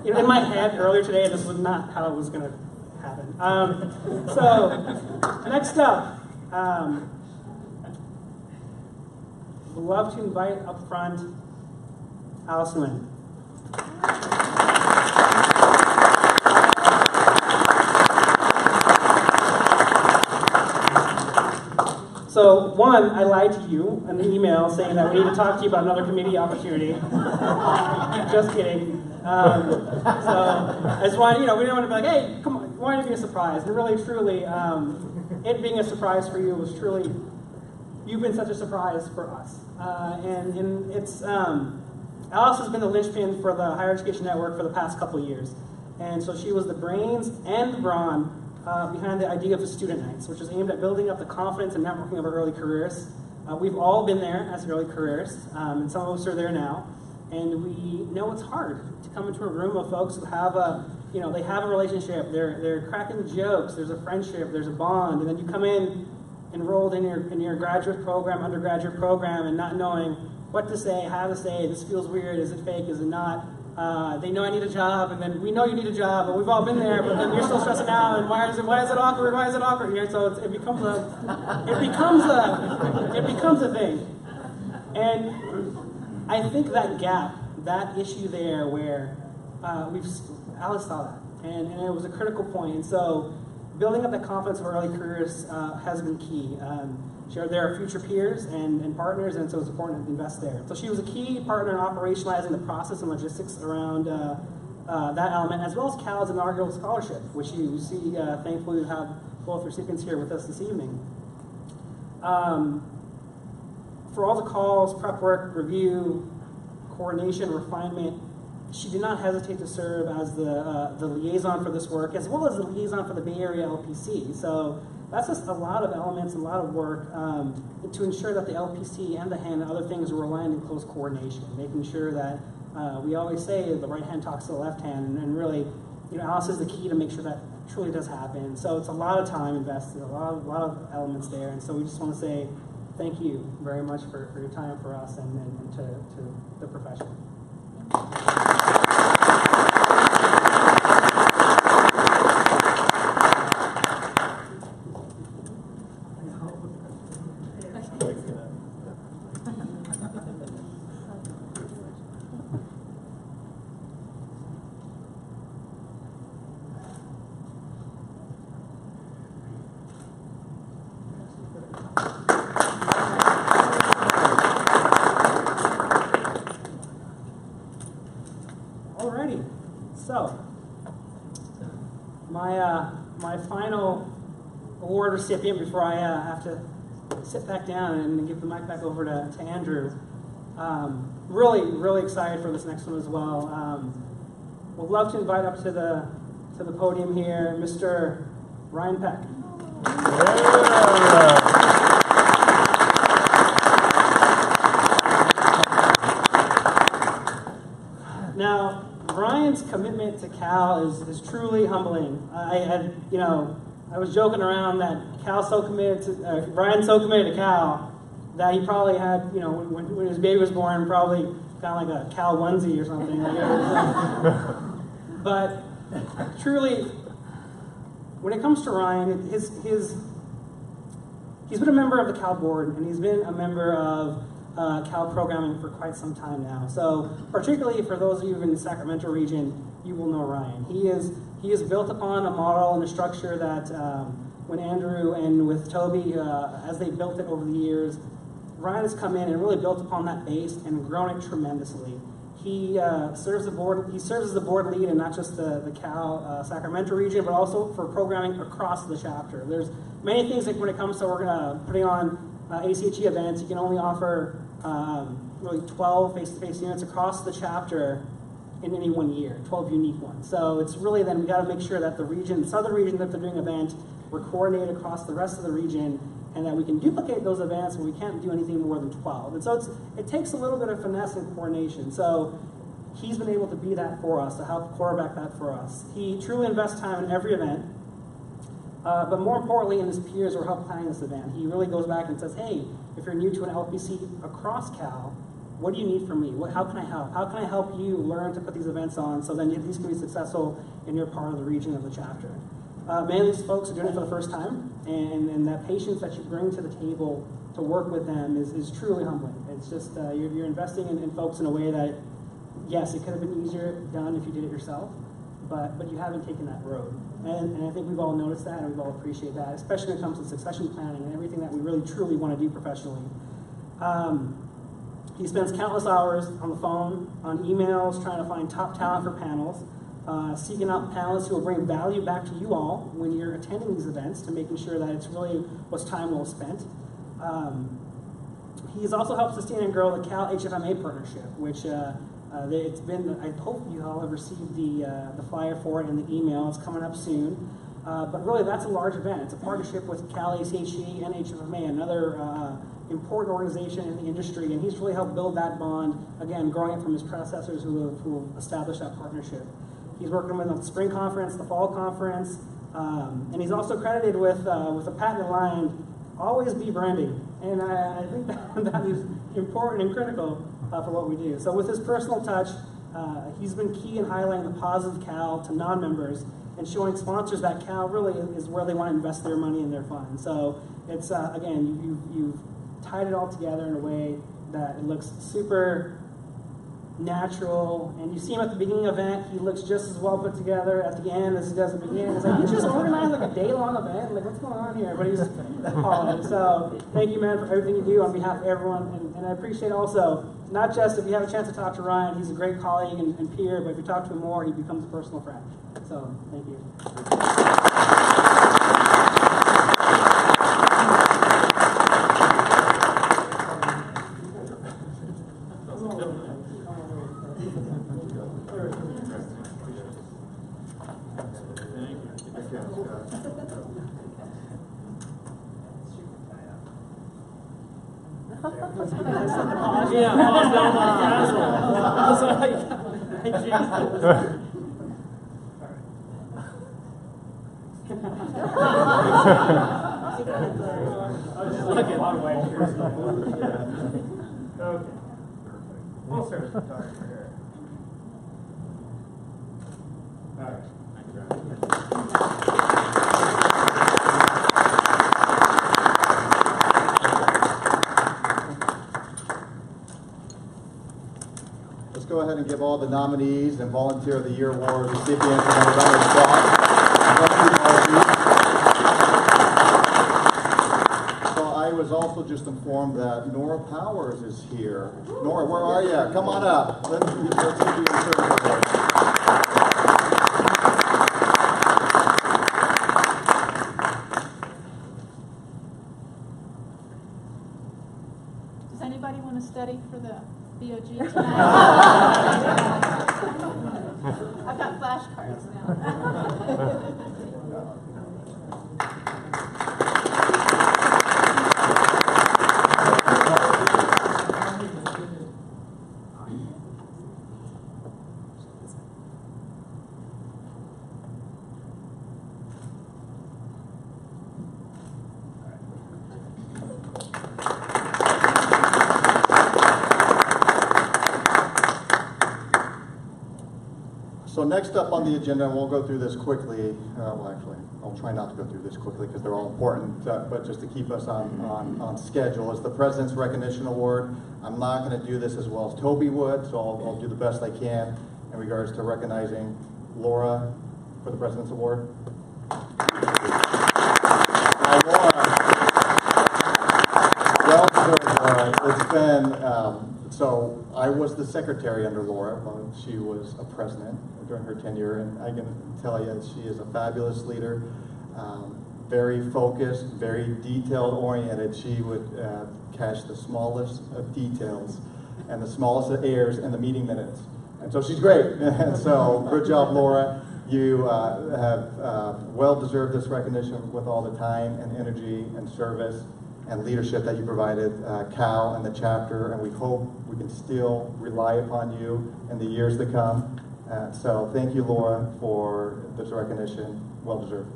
In my head earlier today, this was not how it was going to happen. So, next up, we'd love to invite up front Allison Lynn. So, one, I lied to you in the email saying that we need to talk to you about another committee opportunity. Just kidding. So, I just wanted, we didn't want to be like, hey, come on, we wanted to be a surprise. And really, truly, it being a surprise for you was truly, you've been such a surprise for us. And it's, Alice has been the linchpin for the Higher Education Network for the past couple of years. And so she was the brains and the brawn behind the idea of the Student Nights, which is aimed at building up the confidence and networking of our early careers. We've all been there as early careers, and some of us are there now. And we know it's hard to come into a room of folks who have a, they have a relationship, they're cracking jokes, there's a friendship, there's a bond, and then you come in enrolled in your graduate program, undergraduate program, and not knowing what to say, how to say, this feels weird, is it fake, is it not? They know I need a job, and then we know you need a job, but we've all been there, but then you're still stressing out, and why is it awkward, why is it awkward? So it becomes a thing. And I think that gap, that issue there where Alice saw that, and it was a critical point. And so building up the confidence of our early careers has been key. There are future peers and partners, and so it's important to invest there. So she was a key partner in operationalizing the process and logistics around that element, as well as CAHL's inaugural scholarship, which you see, thankfully, we have both recipients here with us this evening. For all the calls, prep work, review, coordination, refinement, she did not hesitate to serve as the liaison for this work, as well as the liaison for the Bay Area LPC. So that's just a lot of elements, a lot of work to ensure that the LPC and the HAN and other things are aligned in close coordination, making sure that we always say the right hand talks to the left hand, and really, Alice is the key to make sure that truly does happen. So it's a lot of time invested, a lot of elements there, and so we just want to say thank you very much for your time for us and to the profession. Alrighty, so my final award recipient before I have to sit back down and give the mic back over to Andrew. Really excited for this next one as well. Would love to invite up to the podium here, Mr. Ryan Peck. Now, Ryan's commitment to CAHL is truly humbling. I was joking around that Ryan's so committed to CAHL that he probably had, when his baby was born, probably kind of like a CAHL onesie or something. But truly, when it comes to Ryan, he's been a member of the CAHL board, and he's been a member of CAHL programming for quite some time now. So particularly for those of you in the Sacramento region, you will know Ryan. He is built upon a model and a structure that when Andrew and with Toby, as they built it over the years, Ryan has come in and really built upon that base and grown it tremendously. He serves the board. He serves as the board lead in not just the CAHL Sacramento region, but also for programming across the chapter. There's many things like when it comes to putting on ACHE events, you can only offer really 12 face-to-face units across the chapter in any 1 year, 12 unique ones. So it's really then we got to make sure that the southern region that they're doing event, we're coordinated across the rest of the region, and that we can duplicate those events, but we can't do anything more than 12. And so it takes a little bit of finesse and coordination. So he's been able to be that for us, to help quarterback that for us. He truly invests time in every event, but more importantly, in his peers who are help planning this event. He really goes back and says, hey, if you're new to an LPC across CAHL, what do you need from me? How can I help? How can I help you learn to put these events on so then these can be successful in your part of the region of the chapter? Many of these folks are doing it for the first time, and that patience that you bring to the table to work with them is truly humbling. It's just, you're investing in folks in a way that, yes, it could have been easier done if you did it yourself, but you haven't taken that road. And I think we've all noticed that, and we've all appreciated that, especially when it comes to succession planning and everything that we really truly want to do professionally. He spends countless hours on the phone, on emails, trying to find top talent for panels, seeking out panelists who will bring value back to you all when you're attending these events, to making sure that it's really what's time well spent. He's also helped sustain and grow the CAHL HFMA partnership, which it's been, I hope you all have received the flyer for it in the email. It's coming up soon. But really, that's a large event. It's a partnership with CAHL ACHE and HFMA, another important organization in the industry, and he's really helped build that bond, again, growing it from his predecessors who have established that partnership. He's working with the spring conference, the fall conference, and he's also credited with a patent line, always be branding. And I think that is important and critical for what we do. So with his personal touch, he's been key in highlighting the positive CAHL to non-members and showing sponsors that CAHL really is where they want to invest their money and their funds. So it's, again, you've tied it all together in a way that it looks super natural, and you see him at the beginning of the event, he looks just as well put together at the end as he does at the beginning. It's like, you just organized like a day-long event, like what's going on here? But he's appalled. So thank you, man, for everything you do on behalf of everyone, and I appreciate also not just if you have a chance to talk to Ryan, he's a great colleague and peer, but if you talk to him more, he becomes a personal friend. So, thank you. Okay. Full service photographer here. All right. Let's go ahead and give all the nominees and Volunteer of the Year Award recipients another round of applause. So I was also just informed that Nora Powers is here. Nora, where are you? Come on up. Let's give you a service award. Does anybody want to study for the BOG tonight? I've got flashcards now. So next up on the agenda, and we'll go through this quickly. Well, actually, I'll try not to go through this quickly because they're all important, but just to keep us on schedule, is the President's Recognition Award. I'm not going to do this as well as Toby would, so I'll do the best I can in regards to recognizing Laura for the President's Award. Laura, well deserved, Laura. It's been, so I was the secretary under Laura while she was a president during her tenure, and I can tell you that she is a fabulous leader, very focused, very detail-oriented. She would catch the smallest of details and the smallest of errors in the meeting minutes. And so she's great. And so good job, Laura. You have well deserved this recognition with all the time and energy and service and leadership that you provided CAHL and the chapter, and we hope we can still rely upon you in the years to come. So thank you, Laura, for this recognition. Well deserved.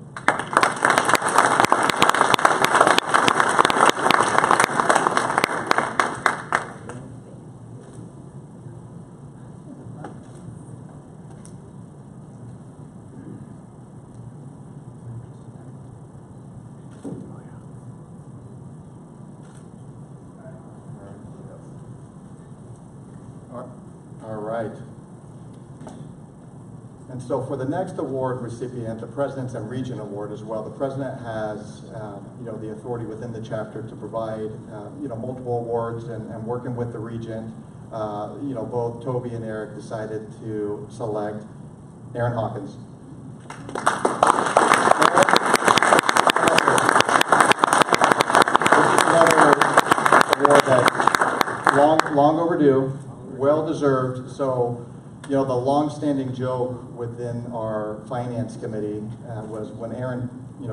All right. And so for the next award recipient, the President's and Region Award as well, the President has, the authority within the chapter to provide, multiple awards, and working with the Regent, both Toby and Eric decided to select Aaron Hawkins. This is another award that's long overdue, well deserved. So, the long-standing joke within our finance committee was when Aaron,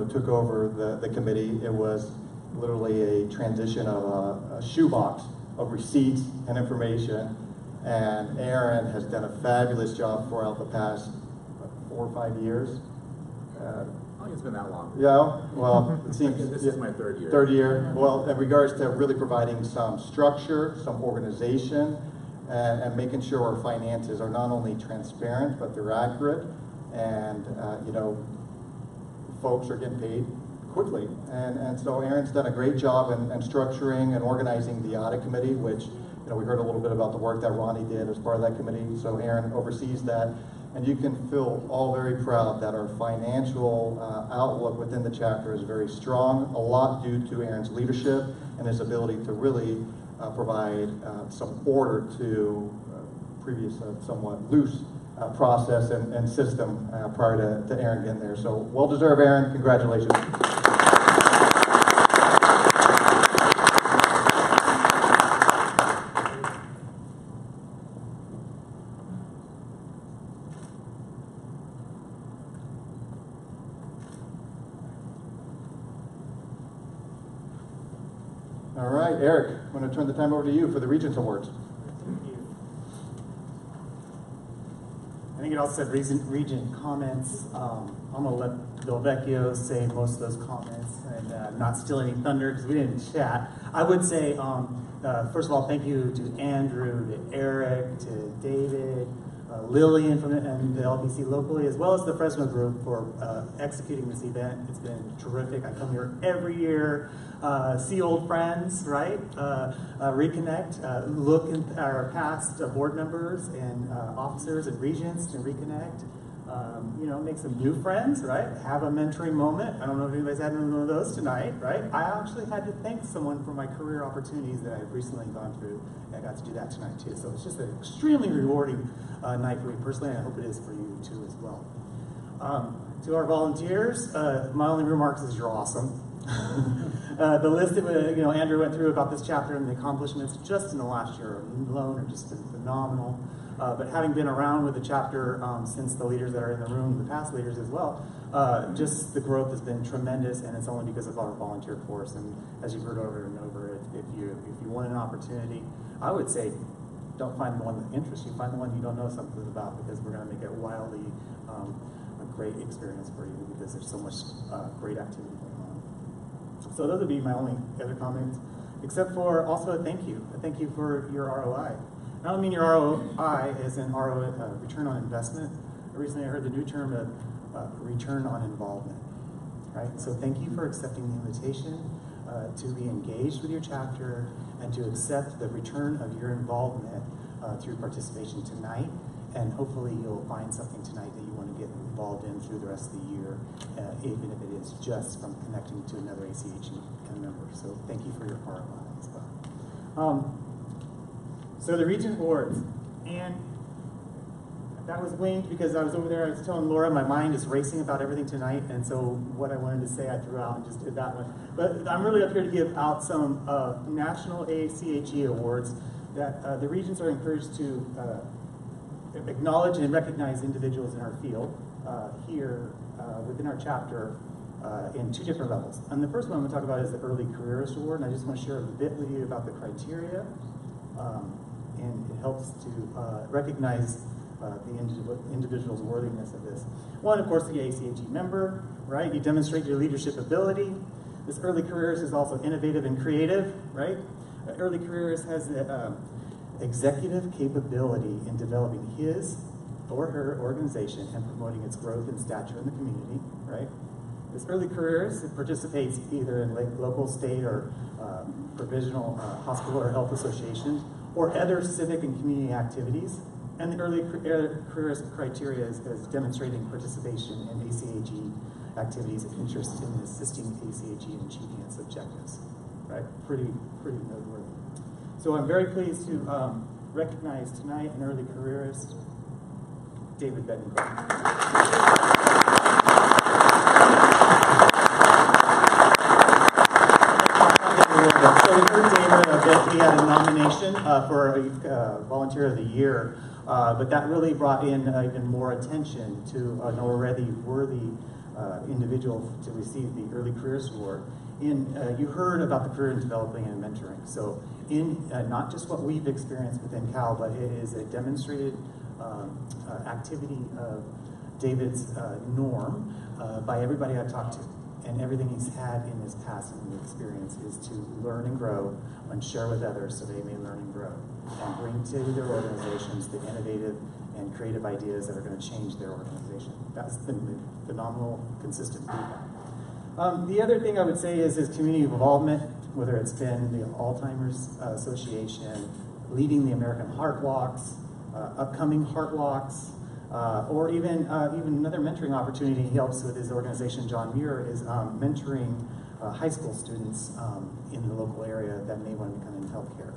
took over the committee, it was literally a transition of a shoebox of receipts and information. And Aaron has done a fabulous job throughout the past 4 or 5 years. I think it's been that long. Yeah, well, it seems this is my third year. Third year. Well, in regards to really providing some structure, some organization, and making sure our finances are not only transparent, but they're accurate, and folks are getting paid quickly. And so Aaron's done a great job in structuring and organizing the audit committee, which we heard a little bit about the work that Ronnie did as part of that committee. So Aaron oversees that, and you can feel all very proud that our financial outlook within the chapter is very strong, a lot due to Aaron's leadership and his ability to really provide some order to previous somewhat loose process and system prior to Aaron getting there. So well deserved, Aaron. Congratulations. All right, Eric, I'm going to turn the time over to you for the Regents Awards. I think it also said Regent comments. I'm going to let Bill Vecchio say most of those comments and not steal any thunder because we didn't chat. I would say, first of all, thank you to Andrew, to Eric, to David, Lillian from the LPC locally, as well as the Fresno group for executing this event. It's been terrific. I come here every year, see old friends, right? Reconnect, look at our past board members and officers and regents to reconnect. You know, make some new friends, right? Have a mentoring moment. I don't know if anybody's had one of those tonight, right? I actually had to thank someone for my career opportunities that I've recently gone through. I got to do that tonight too. So it's just an extremely rewarding night for me personally, and I hope it is for you too as well. To our volunteers, my only remarks is you're awesome. The list of, Andrew went through about this chapter and the accomplishments just in the last year alone are just phenomenal. But having been around with the chapter since the leaders that are in the room, the past leaders as well, just the growth has been tremendous, and it's only because of our volunteer force. And as you've heard over and over, if you want an opportunity, I would say don't find the one that interests you, find the one you don't know something about, because we're going to make it wildly a great experience for you because there's so much great activity going on. So those would be my only other comments, except for also a thank you. A thank you for your ROI. I don't mean your ROI as in return on investment. Recently I heard the new term of return on involvement, right? So thank you for accepting the invitation to be engaged with your chapter and to accept the return of your involvement through participation tonight. And hopefully you'll find something tonight that you want to get involved in through the rest of the year, even if it is just from connecting to another ACHE member. So thank you for your ROI as well. So the Regent Awards, and that was winged because I was over there, I was telling Laura my mind is racing about everything tonight, and so what I wanted to say I threw out and just did that one. But I'm really up here to give out some national ACHE awards that the Regents are encouraged to acknowledge and recognize individuals in our field here within our chapter in two different levels. And the first one I'm going to talk about is the Early Careerist Award, and I just want to share a bit with you about the criteria. And it helps to recognize the individual's worthiness of this. One, of course, the ACHE member, right? You demonstrate your leadership ability. This early careerist is also innovative and creative, right? Early careerist has the executive capability in developing his or her organization and promoting its growth and stature in the community, right? This early careerist participates either in local, state, or provisional hospital or health associations, or other civic and community activities. And the early careerist criteria is demonstrating participation in ACHE activities and interest in assisting ACHE in achieving its objectives. Right? Pretty noteworthy. So I'm very pleased to recognize tonight an early careerist, David Bettencourt. So we heard David a bit. He had a nomination for a Volunteer of the Year, but that really brought in even more attention to an already worthy individual to receive the Early Careers Award. You heard about the career in developing and mentoring. So in not just what we've experienced within CAHL, but it is a demonstrated activity of David's norm by everybody I've talked to. And everything he's had in his past and experience is to learn and grow and share with others so they may learn and grow and bring to their organizations the innovative and creative ideas that are going to change their organization. That's been phenomenal, consistent feedback. The other thing I would say is his community involvement, whether it's been the Alzheimer's Association, leading the American Heart Walks, upcoming Heart Walks, or even another mentoring opportunity he helps with his organization, John Muir, is mentoring high school students in the local area that may want to become in healthcare.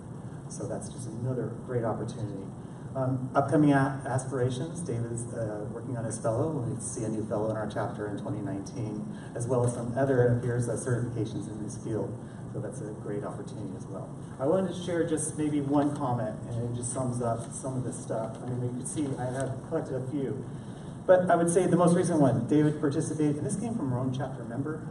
So that's just another great opportunity. Upcoming aspirations, David's working on his fellow. We'll see a new fellow in our chapter in 2019, as well as some other, it appears, certifications in this field. So that's a great opportunity as well. I wanted to share just maybe one comment, and it just sums up some of this stuff. I mean, you can see I have collected a few. But I would say the most recent one, David participated, and this came from our own chapter member.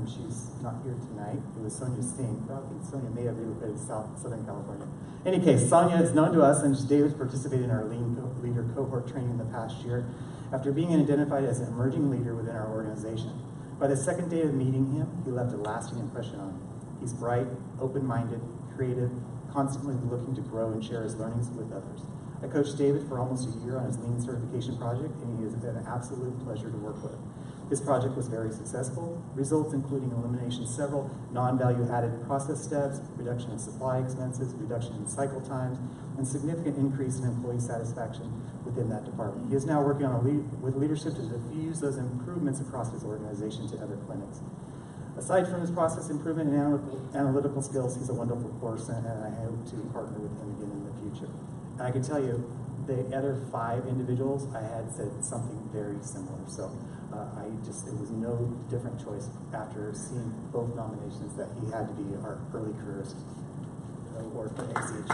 She's not here tonight. It was Sonia Singh. I think Sonia may have relocated to Southern California. In any case, Sonia is known to us, and David participated in our leader cohort training the past year after being identified as an emerging leader within our organization. By the second day of meeting him, he left a lasting impression on me. He's bright, open-minded, creative, constantly looking to grow and share his learnings with others. I coached David for almost a year on his lean certification project, and he has been an absolute pleasure to work with. This project was very successful, results including elimination of several non-value added process steps, reduction in supply expenses, reduction in cycle times, and significant increase in employee satisfaction within that department. He is now working on with leadership to diffuse those improvemements across his organization to other clinics. Aside from his process improvement and analytical skills, he's a wonderful person, and I hope to partner with him again in the future. And I can tell you, the other 5 individuals, I had said something very similar. So it was no different choice after seeing both nominations that he had to be our early career award for ACHE.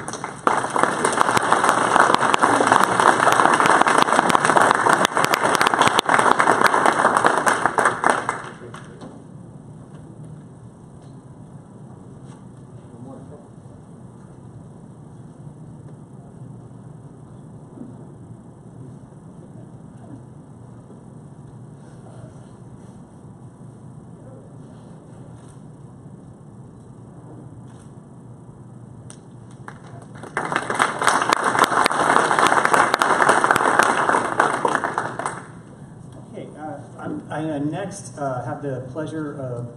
I next have the pleasure of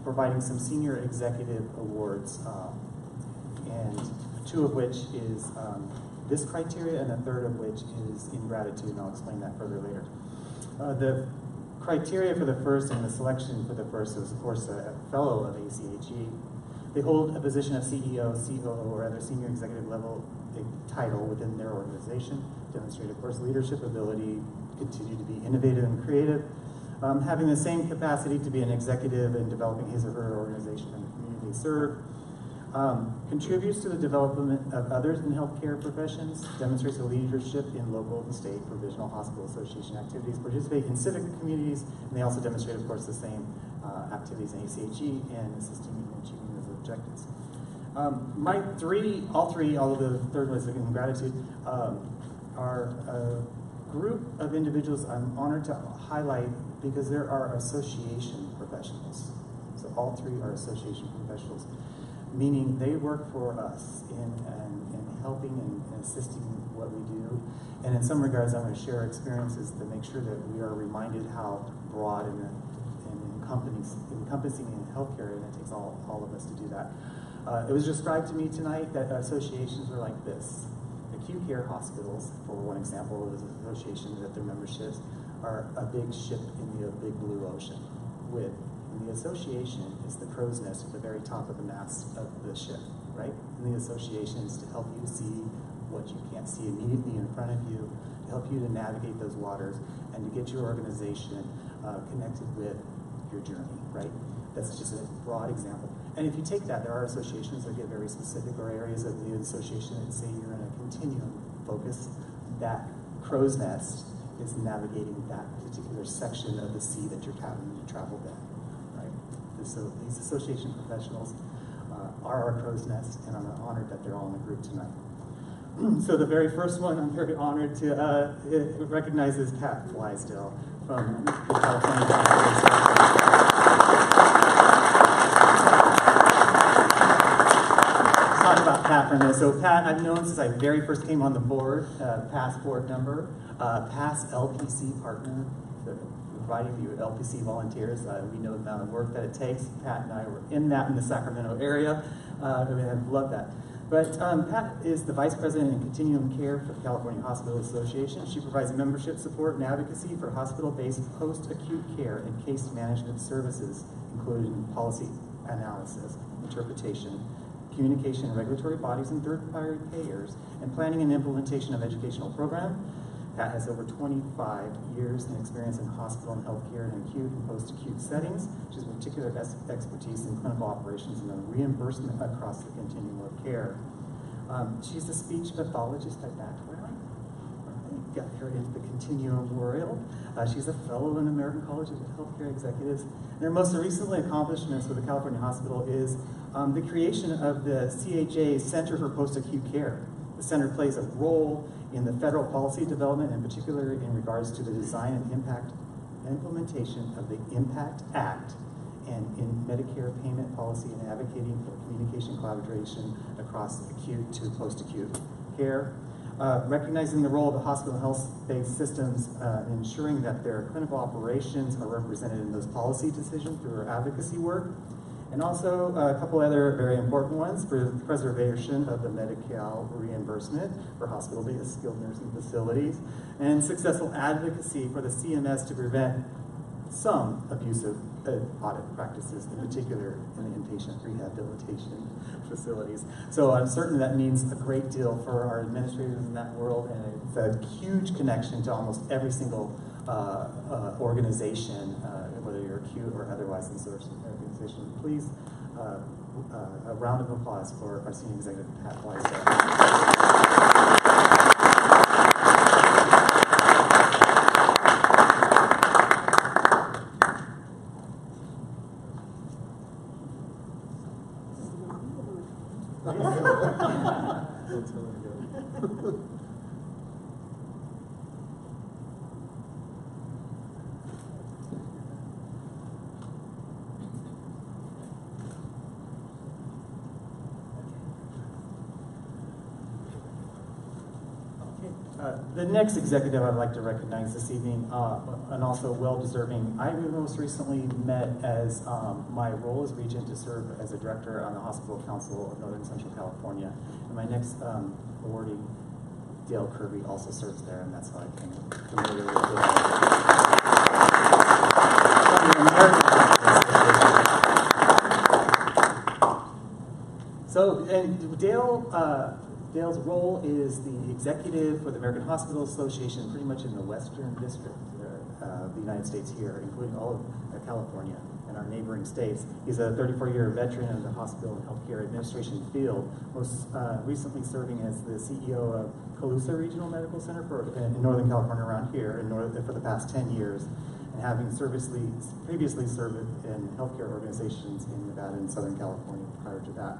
providing some senior executive awards, and 2 of which is this criteria, and the 3rd of which is in gratitude, and I'll explain that further later. The criteria for the first and the selection for the first is, of course, a fellow of ACHE. They hold a position of CEO, COO, or other senior executive level title within their organization, demonstrate, of course, leadership ability, continue to be innovative and creative, having the same capacity to be an executive and developing his or her organization and the community they serve, contributes to the development of others in healthcare professions, demonstrates a leadership in local, state, provisional hospital association activities, participate in civic communities, and they also demonstrate, of course, the same activities in ACHE and assisting in achieving those objectives. All of the 3rd was in gratitude, are a group of individuals I'm honored to highlight because there are association professionals. So all 3 are association professionals, meaning they work for us in helping and assisting what we do. And in some regards, I'm going to share experiences to make sure that we are reminded how broad and encompassing in healthcare, and it takes all of us to do that. It was described to me tonight that associations are like this. Acute care hospitals, for one example, is an association that their memberships are a big ship in the big blue ocean. And the association is the crow's nest at the very top of the mast of the ship, right? And the association is to help you see what you can't see immediately in front of you, to help you to navigate those waters, and to get your organization connected with your journey, right? That's just a broad example. And if you take that, there are associations that get very specific, or areas of the association that say you're in a continuum focus. That crow's nest is navigating that particular section of the sea that you're having to travel down, right? And so these association professionals are our crow's nest, and I'm honored that they're all in the group tonight. So the very first one, I'm very honored to recognize is Pat Flysdale from the California Talk about Pat for a minute. So Pat, I've known since I very first came on the board, past board member, past LPC partner, providing you with LPC volunteers. We know the amount of work that it takes. Pat and I were in the Sacramento area. I have loved that. But Pat is the Vice President in Continuum Care for the California Hospital Association. She provides membership support and advocacy for hospital-based post-acute care and case management services, including policy analysis, interpretation, communication in regulatory bodies and third-party payers, and planning and implementation of educational program. Pat has over 25 years in experience in hospital and healthcare in acute and post-acute settings. She has particular expertise in clinical operations and reimbursement across the continuum of care. She's a speech pathologist by background. Got her into the continuum world. She's a fellow in the American College of Healthcare Executives. And her most recent accomplishments with the California Hospital is the creation of the CAHL Center for Post-Acute Care. The center plays a role in the federal policy development, in particular in regards to the design and implementation of the IMPACT Act and in Medicare payment policy and advocating for communication collaboration across acute to post-acute care. Recognizing the role of the hospital and health-based systems in ensuring that their clinical operations are represented in those policy decisions through our advocacy work. And also a couple other very important ones for the preservation of the Medi-Cal reimbursement for hospital-based skilled nursing facilities, and successful advocacy for the CMS to prevent some abusive audit practices, in particular in the inpatient rehabilitation facilities. So I'm certain that means a great deal for our administrators in that world, and it's a huge connection to almost every single organization, whether you're acute or otherwise in source organization. Please, a round of applause for our senior executive, Pat Weiser. The next executive I'd like to recognize this evening, and also well-deserving, I most recently met as my role as regent to serve as a director on the Hospital Council of Northern Central California. And my next awardee, Dale Kirby, also serves there, and that's how I came familiar with Dale. So, and Dale's role is the executive for the American Hospital Association, pretty much in the Western District of the United States here, including all of California and our neighboring states. He's a 34-year veteran of the hospital and healthcare administration field, most recently serving as the CEO of Colusa Regional Medical Center in Northern California around here for the past 10 years, and having previously served in healthcare organizations in Nevada and Southern California prior to that.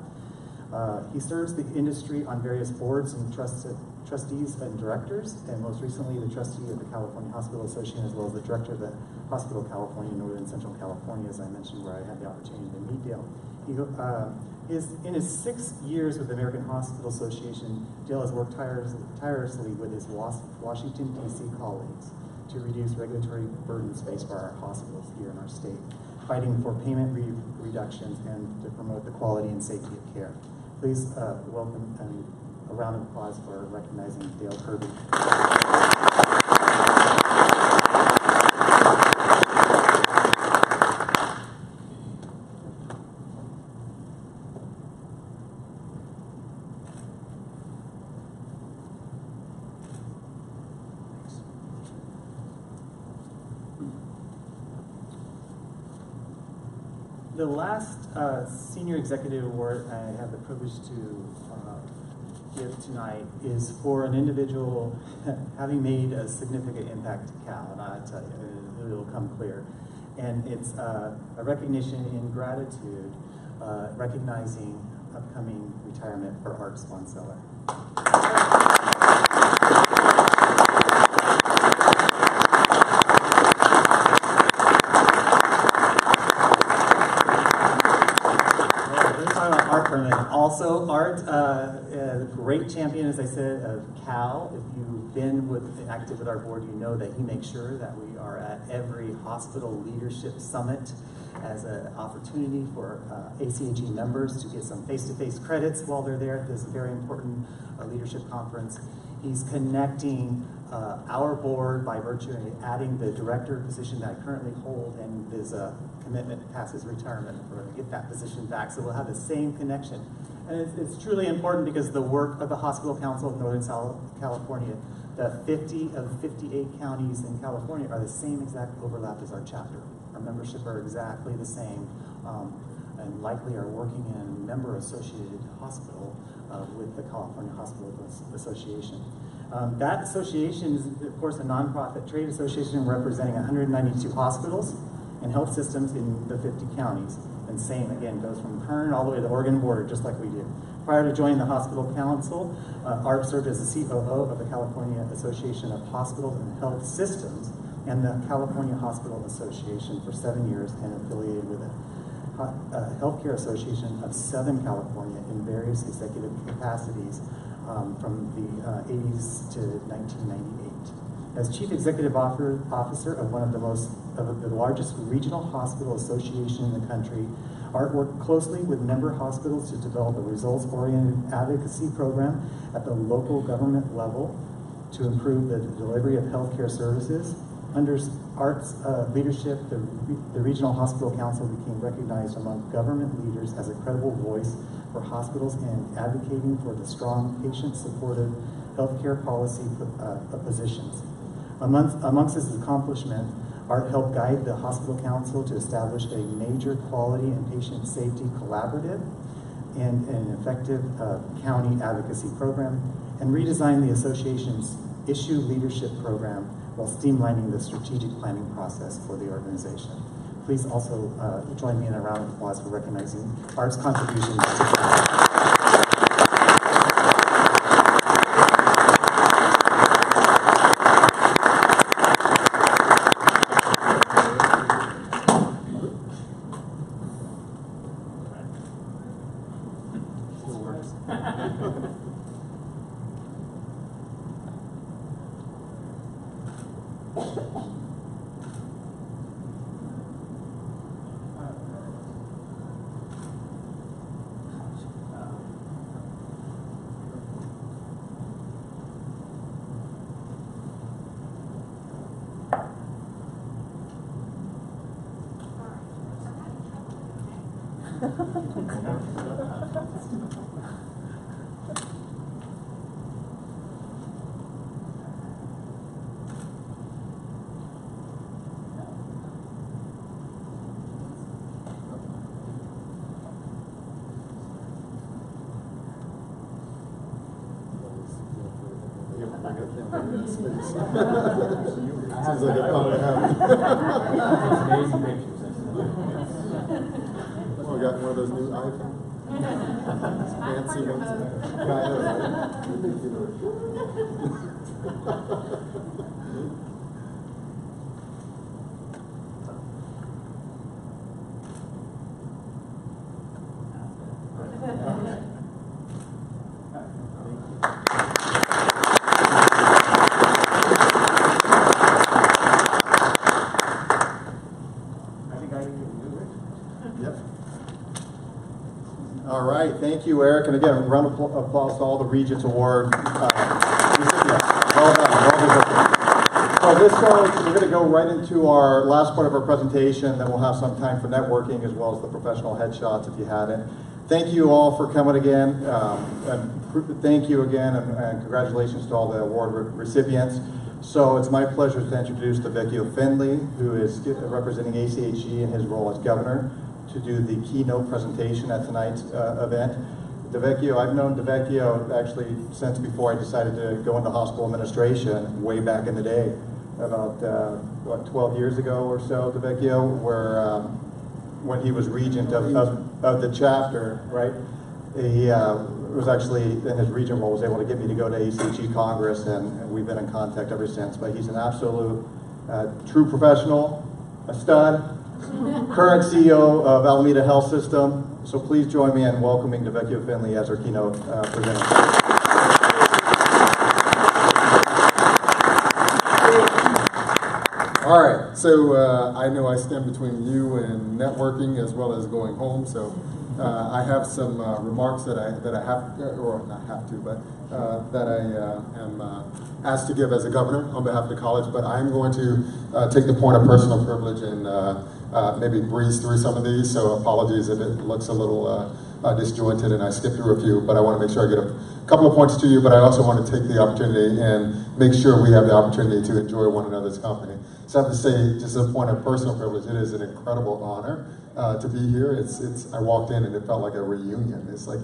He serves the industry on various boards and trustees and directors, and most recently the trustee of the California Hospital Association, as well as the director of the Hospital California, Northern Central California, as I mentioned, where I had the opportunity to meet Dale. He is in his 6 years with the American Hospital Association. Dale has worked tirelessly with his Washington, D.C. colleagues to reduce regulatory burdens faced by our hospitals here in our state, fighting for payment reductions and to promote the quality and safety of care. Please welcome and a round of applause for recognizing Dale Kirby. The last Senior Executive Award I have the privilege to give tonight is for an individual having made a significant impact to CAHL, and I tell you, it will come clear. And it's a recognition in gratitude, recognizing upcoming retirement for Art Swanseller. Also, Art, a great champion, as I said, of CAHL, if you've been active with our board, you know that he makes sure that we are at every hospital leadership summit as an opportunity for ACAG members to get some face-to-face credits while they're there at this very important leadership conference. He's connecting our board by virtue of adding the director position that I currently hold, and there's a commitment past his retirement for to get that position back. So we'll have the same connection. And it's truly important because the work of the Hospital Council of Northern California, the 50 of 58 counties in California are the same exact overlap as our chapter. Our membership are exactly the same, and likely are working in a member-associated hospital with the California Hospital Association. That association is, of course, a nonprofit trade association representing 192 hospitals and health systems in the 50 counties. And same, again, goes from Kern all the way to the Oregon border, just like we do. Prior to joining the Hospital Council, Art served as the COO of the California Association of Hospitals and Health Systems and the California Hospital Association for 7 years, and affiliated with a healthcare association of Southern California in various executive capacities from the 80s to 1998. As Chief Executive Officer of one of the largest regional hospital association in the country, Art worked closely with member hospitals to develop a results-oriented advocacy program at the local government level to improve the delivery of healthcare services. Under Art's leadership, the Regional Hospital Council became recognized among government leaders as a credible voice for hospitals and advocating for the strong, patient-supportive healthcare policy positions. Amongst his accomplishments, Art helped guide the Hospital Council to establish a major quality and patient safety collaborative and an effective county advocacy program, and redesigned the association's issue leadership program while streamlining the strategic planning process for the organization. Please also join me in a round of applause for recognizing Art's contributions to CAHL. Sounds like a fun habit. Oh, we got one of those new iPhones. Fancy ones. All right, thank you, Eric. And again, a round of applause to all the Regents Award recipients. Well done. So this goes, we're going to go right into our last part of our presentation, then we'll have some time for networking as well as the professional headshots if you hadn't. Thank you all for coming again. And thank you again, and congratulations to all the award recipients. So it's my pleasure to introduce DeVecchio Finley, who is representing ACHG in his role as governor, to do the keynote presentation at tonight's event. DeVecchio, I've known DeVecchio actually since before I decided to go into hospital administration way back in the day, about, 12 years ago or so, DeVecchio, where when he was regent of the chapter, right? He was actually, in his regent role, was able to get me to go to ACHG Congress, and we've been in contact ever since. But he's an absolute true professional, a stud, current CEO of Alameda Health System. So please join me in welcoming DeVecchio Finley as our keynote presenter. All right, so I know I stand between you and networking as well as going home, so I have some remarks that I have, or not have to, but that I am asked to give as a governor on behalf of the college, but I'm going to take the point of personal privilege and maybe breeze through some of these, so apologies if it looks a little disjointed and I skip through a few, but I want to make sure I get a couple of points to you, but I also want to take the opportunity and make sure we have the opportunity to enjoy one another's company. So I have to say, just a point of personal privilege, it is an incredible honor to be here. I walked in and it felt like a reunion. It's like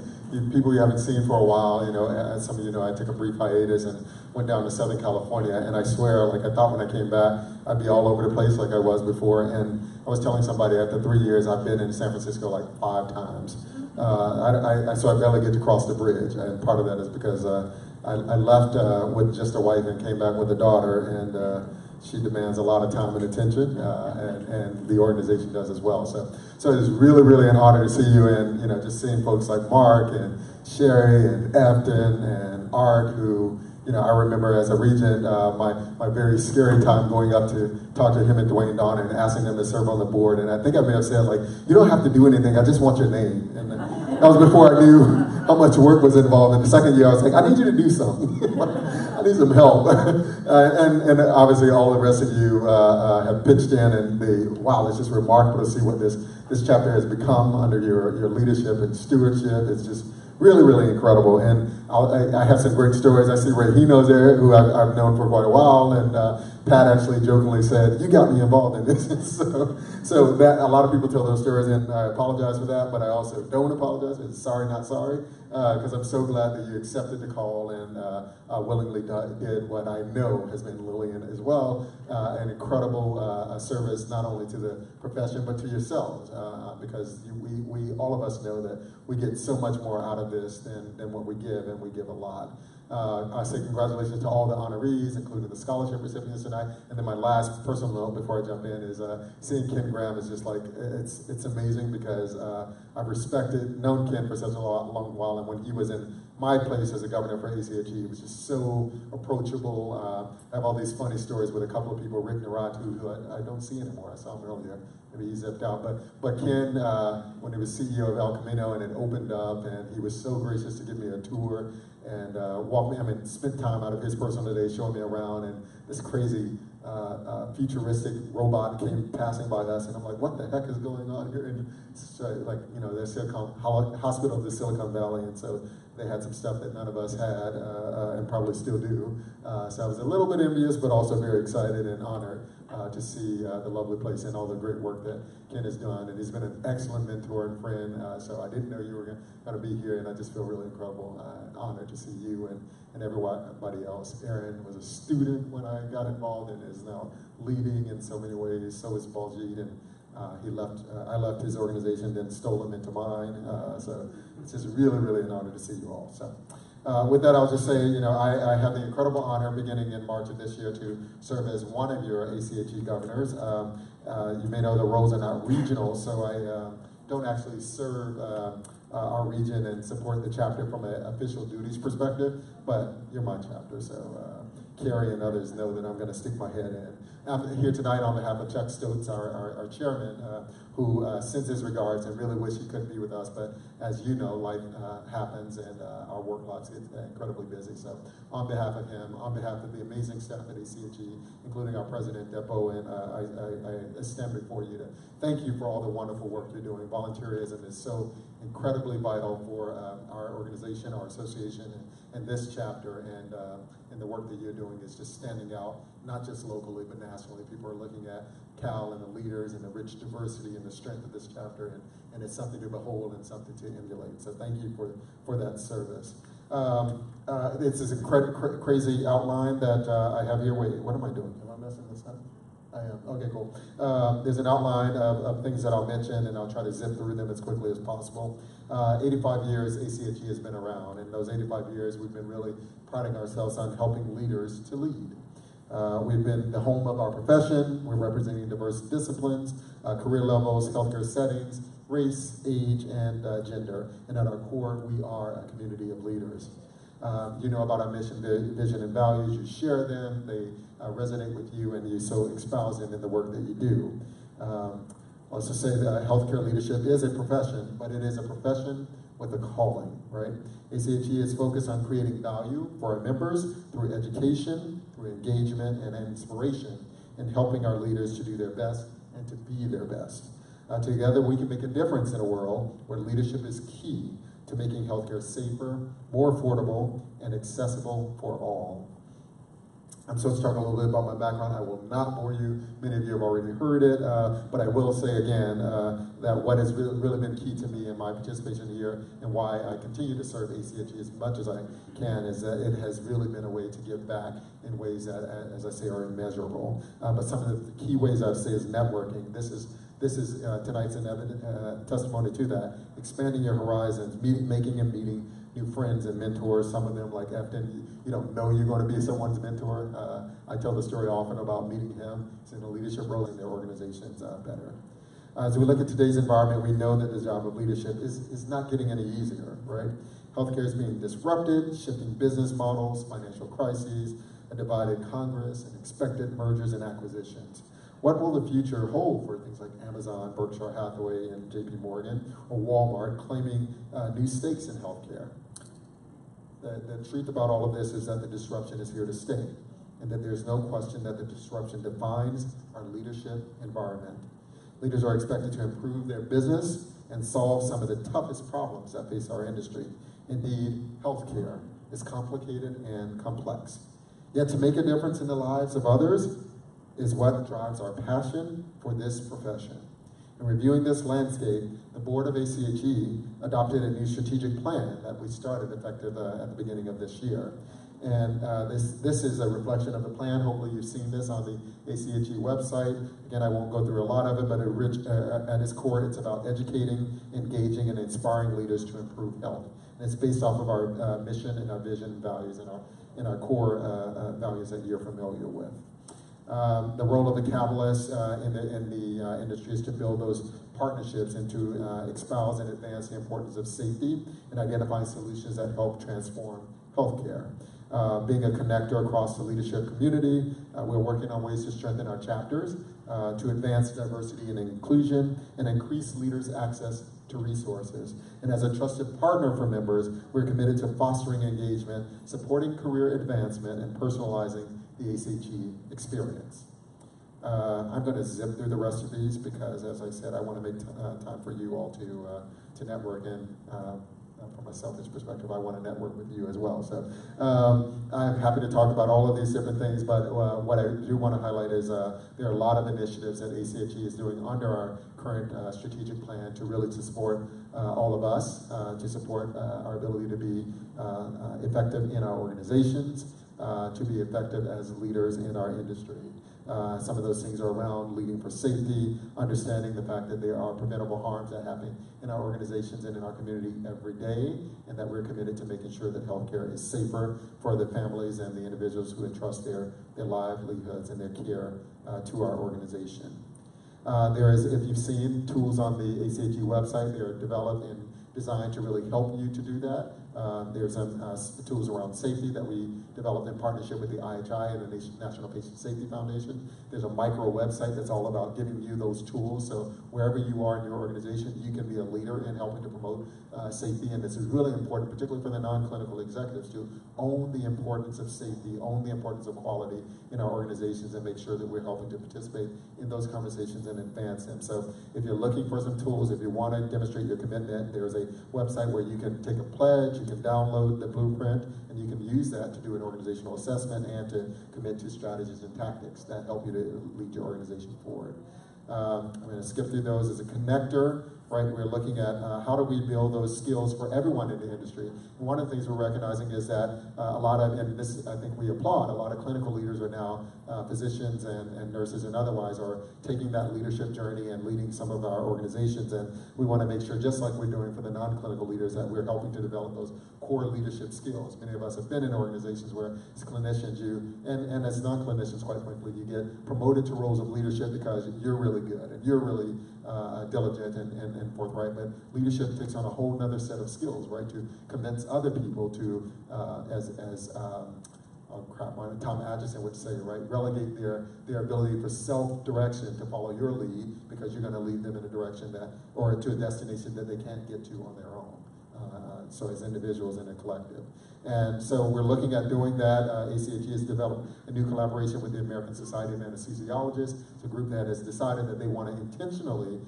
people you haven't seen for a while. You know, as some of you know, I took a brief hiatus and went down to Southern California, and I swear, like I thought when I came back, I'd be all over the place like I was before. And I was telling somebody after 3 years, I've been in San Francisco like 5 times. So I barely get to cross the bridge, and part of that is because I left with just a wife and came back with a daughter, and she demands a lot of time and attention, and the organization does as well. So it's really, really an honor to see you, and just seeing folks like Mark and Sherry and Efton and Art, who I remember as a regent, my very scary time going up to talk to him and Dwayne Donner and asking them to serve on the board. And I think I may have said, like, you don't have to do anything, I just want your name. And that was before I knew how much work was involved. In the second year, I was like, I need you to do something. I need some help. And obviously all the rest of you have pitched in, and wow, it's just remarkable to see what this chapter has become under your leadership and stewardship. It's just really, really incredible. And I have some great stories. I see Ray Hino's there, who I've known for quite a while, and Pat actually jokingly said, "You got me involved in this." so that a lot of people tell those stories, and I apologize for that, but I also don't apologize. It's sorry, not sorry, because I'm so glad that you accepted the call and willingly did what I know has been Lillian as well, an incredible service not only to the profession but to yourselves, because we all of us know that we get so much more out of this than what we give, and we give a lot. I say congratulations to all the honorees, including the scholarship recipients tonight. And then my last personal note before I jump in is seeing Ken Graham is just like, it's amazing, because I've known Ken for such a long while, and when he was in my place as a governor for ACHE, he was just so approachable. I have all these funny stories with a couple of people, Rick Naratu, who I don't see anymore. I saw him earlier. Maybe he zipped out. But Ken, when he was CEO of El Camino and it opened up, and he was so gracious to give me a tour and spent time out of his personal day showing me around, and this crazy futuristic robot came passing by us, and I'm like, what the heck is going on here? And the Silicon Hospital of the Silicon Valley, and so they had some stuff that none of us had, and probably still do. So I was a little bit envious, but also very excited and honored to see the lovely place and all the great work that Ken has done. And he's been an excellent mentor and friend, so I didn't know you were going to be here, and I just feel really incredible honored to see you and everybody else. Aaron was a student when I got involved and is now leading in so many ways. So is Baljeet, and I left his organization, then stole him into mine. So it's just really, really an honor to see you all. So with that, I'll just say, I have the incredible honor beginning in March of this year to serve as one of your ACHE governors. You may know the roles are not regional, so I don't actually serve our region and support the chapter from an official duties perspective, but you're my chapter, so Carrie and others know that I'm going to stick my head in. I'm here tonight on behalf of Chuck Stotz, our chairman, who sends his regards and really wish he couldn't be with us, but as you know, life happens, and our work lives get incredibly busy. So on behalf of him, on behalf of the amazing staff at ACHE, including our president, Deb Bowen, I stand before you to thank you for all the wonderful work you're doing. Volunteerism is so incredibly vital for our organization, our association, and this chapter, and the work that you're doing is just standing out, not just locally, but nationally. People are looking at CAHL and the leaders and the rich diversity and the strength of this chapter, and it's something to behold and something to emulate. So thank you for that service. This is a crazy outline that I have here. Wait, what am I doing? Am I messing this up? I am. Okay, cool. There's an outline of things that I'll mention, and I'll try to zip through them as quickly as possible. 85 years ACHE has been around, and those 85 years we've been really priding ourselves on helping leaders to lead. We've been the home of our profession. We're representing diverse disciplines, career levels, healthcare settings, race, age, and gender. And at our core, we are a community of leaders. You know about our mission, vision, and values. You share them. They resonate with you and you so espouse them in the work that you do. Also say that healthcare leadership is a profession, but it is a profession with a calling, right? ACHE is focused on creating value for our members through education, through engagement, and inspiration, and helping our leaders to do their best and to be their best. Together, we can make a difference in a world where leadership is key to making healthcare safer, more affordable, and accessible for all. I'm supposed to talk a little bit about my background. I will not bore you. Many of you have already heard it, but I will say again that what has really been key to me in my participation here and why I continue to serve ACHE as much as I can is that it has really been a way to give back in ways that, as I say, are immeasurable. But some of the key ways I would say is networking. This is tonight's testimony to that. Expanding your horizons, making and meeting new friends and mentors. Some of them, like Efton, you don't know you're going to be someone's mentor. I tell the story often about meeting him. He's in a leadership role in their organizations better. As we look at today's environment, we know that the job of leadership is not getting any easier, right? Healthcare is being disrupted, shifting business models, financial crises, a divided Congress, and expected mergers and acquisitions. What will the future hold for things like Amazon, Berkshire Hathaway, and JP Morgan, or Walmart claiming new stakes in healthcare? The truth about all of this is that the disruption is here to stay, and that there's no question that the disruption defines our leadership environment. Leaders are expected to improve their business and solve some of the toughest problems that face our industry. Indeed, healthcare is complicated and complex. Yet to make a difference in the lives of others is what drives our passion for this profession. In reviewing this landscape, the board of ACHE adopted a new strategic plan that we started effective at the beginning of this year. And this is a reflection of the plan. Hopefully you've seen this on the ACHE website. Again, I won't go through a lot of it, but at its core, it's about educating, engaging, and inspiring leaders to improve health. And it's based off of our mission and our vision and values and our core values that you're familiar with. The role of the catalyst in the industry is to build those partnerships and to espouse and advance the importance of safety and identifying solutions that help transform healthcare. Being a connector across the leadership community, we're working on ways to strengthen our chapters, to advance diversity and inclusion, and increase leaders' access to resources. And as a trusted partner for members, we're committed to fostering engagement, supporting career advancement, and personalizing the ACHE experience. I'm going to zip through the rest of these because, as I said, I want to make time for you all to network, and from a selfish perspective, I want to network with you as well. So I'm happy to talk about all of these different things, but what I do want to highlight is there are a lot of initiatives that ACHE is doing under our current strategic plan to really support all of us, to support our ability to be effective in our organizations, to be effective as leaders in our industry. Some of those things are around leading for safety, understanding the fact that there are preventable harms that happen in our organizations and in our community every day, and that we're committed to making sure that healthcare is safer for the families and the individuals who entrust their livelihoods and their care to our organization. There is, if you've seen, tools on the ACHE website. They are developed and designed to really help you to do that. There's some tools around safety that we developed in partnership with the IHI and the National Patient Safety Foundation. There's a micro website that's all about giving you those tools, so wherever you are in your organization, you can be a leader in helping to promote safety. And this is really important, particularly for the non-clinical executives, to own the importance of safety, own the importance of quality in our organizations, and make sure that we're helping to participate in those conversations and advance them. So if you're looking for some tools, if you want to demonstrate your commitment, there's a website where you can take a pledge, you can download the blueprint, and you can use that to do an organizational assessment and to commit to strategies and tactics that help you to lead your organization forward. I'm going to skip through those. As a connector, right, we're looking at how do we build those skills for everyone in the industry. And one of the things we're recognizing is that a lot of, and this I think we applaud, a lot of clinical leaders are now, physicians and nurses and otherwise, are taking that leadership journey and leading some of our organizations. And we want to make sure, just like we're doing for the non-clinical leaders, that we're helping to develop those core leadership skills. Many of us have been in organizations where as clinicians, and as non-clinicians, quite frankly, you get promoted to roles of leadership because you're really good and you're really diligent and forthright, but leadership takes on a whole other set of skills, right? To convince other people to, Tom Atchison would say, right? Relegate their ability for self-direction to follow your lead because you're going to lead them in a direction or to a destination that they can't get to on their own. So as individuals in a collective. And so we're looking at doing that. ACHE has developed a new collaboration with the American Society of Anesthesiologists. It's a group that has decided that they want to intentionally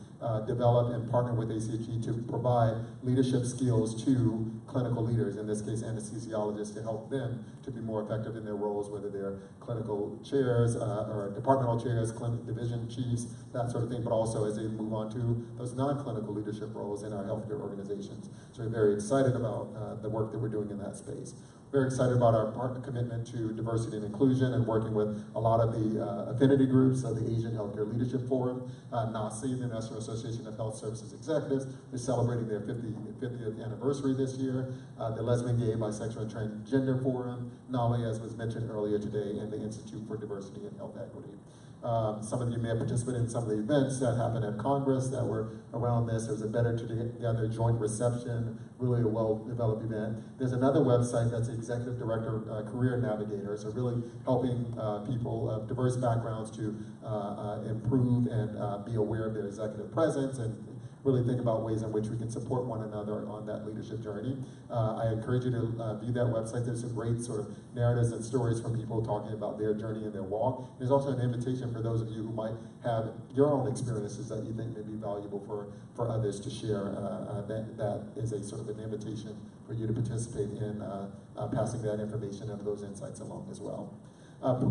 develop and partner with ACHE to provide leadership skills to clinical leaders, in this case anesthesiologists, to help them to be more effective in their roles, whether they're clinical chairs or departmental chairs, division chiefs, that sort of thing, but also as they move on to those non-clinical leadership roles in our healthcare organizations. So we're very excited about the work that we're doing in that space. Very excited about our partner commitment to diversity and inclusion and working with a lot of the affinity groups of the Asian Healthcare Leadership Forum, NACI, the National Association of Health Services Executives. They're celebrating their 50th anniversary this year. The Lesbian, Gay, Bisexual, and Transgender Forum, NALI, as was mentioned earlier today, and the Institute for Diversity and Health Equity. Some of you may have participated in some of the events that happened at Congress that were around this. There was a Better Together joint reception, really a well-developed event. There's another website that's the Executive Director Career Navigator, so really helping people of diverse backgrounds to improve and be aware of their executive presence and really think about ways in which we can support one another on that leadership journey. I encourage you to view that website. There's some great sort of narratives and stories from people talking about their journey and their walk. There's also an invitation for those of you who might have your own experiences that you think may be valuable for others to share. That is a sort of an invitation for you to participate in passing that information and those insights along as well.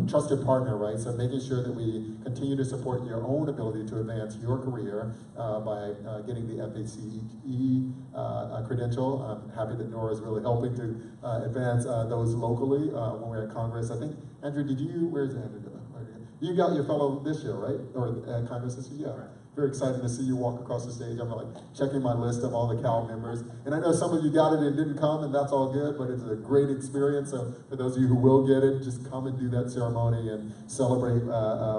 Trusted partner, right? So making sure that we continue to support your own ability to advance your career by getting the FACE credential. I'm happy that Nora is really helping to advance those locally when we're at Congress. I think, Andrew, where's Andrew? You got your fellow this year, right? Or at Congress this year? Yeah. Right. Very excited to see you walk across the stage. I'm like checking my list of all the CAHL members. And I know some of you got it and didn't come, and that's all good, but it's a great experience. So for those of you who will get it, just come and do that ceremony and celebrate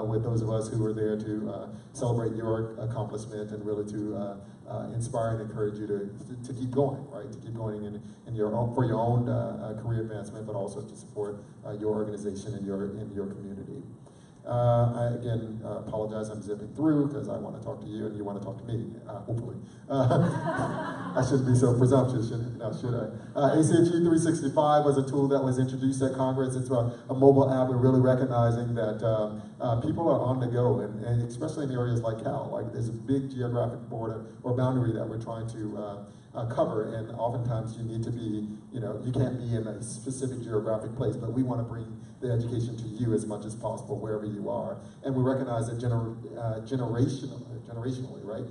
with those of us who are there to celebrate your accomplishment and really to inspire and encourage you to keep going, right? To keep going in your own, for your own career advancement, but also to support your organization and your community. I again apologize, I'm zipping through because I want to talk to you and you want to talk to me, hopefully. I shouldn't be so presumptuous, should I? ACHE 365 was a tool that was introduced at Congress. It's a mobile app. We're really recognizing that people are on the go, and especially in areas like CAHL. Like there's a big geographic border or boundary that we're trying to cover, and oftentimes you need to be, you can't be in a specific geographic place, but we want to bring the education to you as much as possible wherever you are. And we recognize that generationally, right,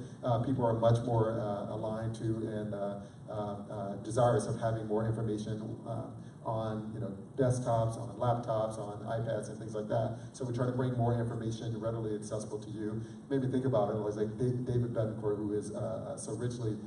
people are much more aligned to and desirous of having more information on desktops, on laptops, on iPads, and things like that. So we're trying to bring more information readily accessible to you. Maybe think about it like David Betancourt, who is so richly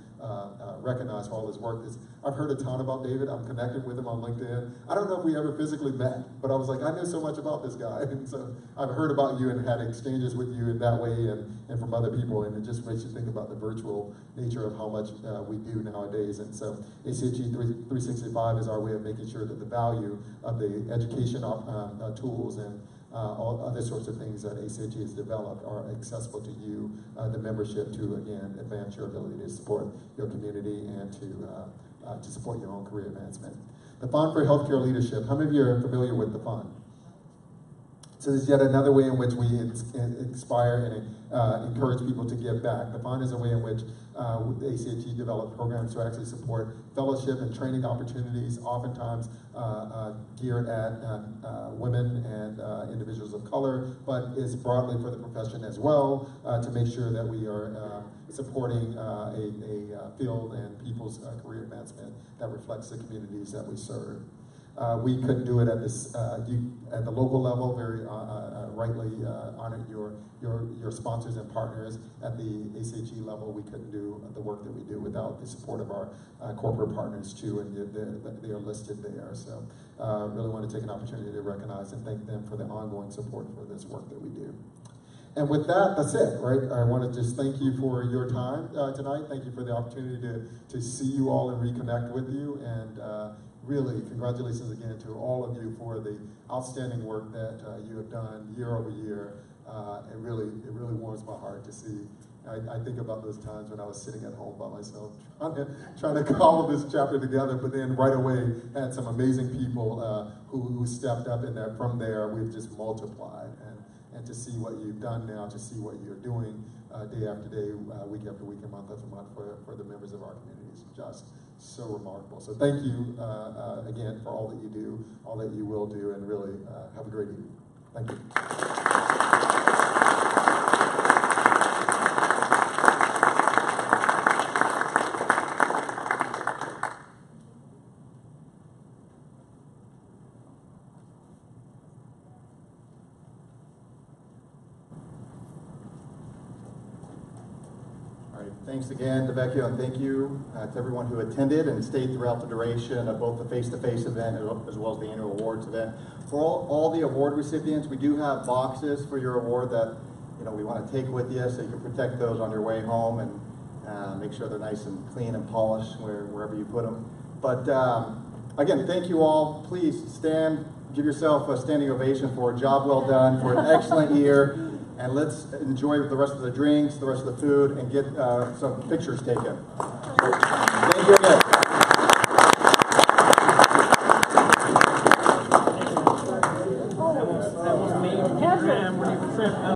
recognized for all his work. I've heard a ton about David. I'm connected with him on LinkedIn. I don't know if we ever physically met, but I was like, I know so much about this guy. And so I've heard about you and had exchanges with you in that way and from other people, and it just makes you think about the virtual nature of how much we do nowadays. And so ACHE 365 is our way of making sure that the value of the education tools and all other sorts of things that ACHE has developed are accessible to you, the membership, to again advance your ability to support your community and to support your own career advancement. The Fund for Healthcare Leadership. How many of you are familiar with the fund? So this is yet another way in which we inspire and encourage people to give back. The fund is a way in which the ACHE developed programs to actually support fellowship and training opportunities, oftentimes geared at women and individuals of color, but is broadly for the profession as well, to make sure that we are supporting a field and people's career advancement that reflects the communities that we serve. We couldn't do it at the local level. Very rightly honored your sponsors and partners. At the ACHE level, we couldn't do the work that we do without the support of our corporate partners too, and they are listed there. So really want to take an opportunity to recognize and thank them for the ongoing support for this work that we do. And with that, that's it, right? I want to just thank you for your time tonight. Thank you for the opportunity to see you all and reconnect with you. And really, congratulations again to all of you for the outstanding work that you have done year over year. It really warms my heart to see. I think about those times when I was sitting at home by myself trying to cobble this chapter together, but then right away had some amazing people who stepped up, and that from there we've just multiplied. And to see what you've done now, to see what you're doing day after day, week after week, and month after month for the members of our community is just so remarkable. So thank you again for all that you do, all that you will do, and really have a great evening. Thank you. Thanks again, DeVecchio, and thank you to everyone who attended and stayed throughout the duration of both the face-to-face event as well as the annual awards event. For all the award recipients, we do have boxes for your award that we want to take with you, so you can protect those on your way home and make sure they're nice and clean and polished wherever you put them. But again, thank you all. Please stand, give yourself a standing ovation for a job well done, for an excellent year. And let's enjoy the rest of the drinks, the rest of the food, and get some pictures taken. So, thank you again.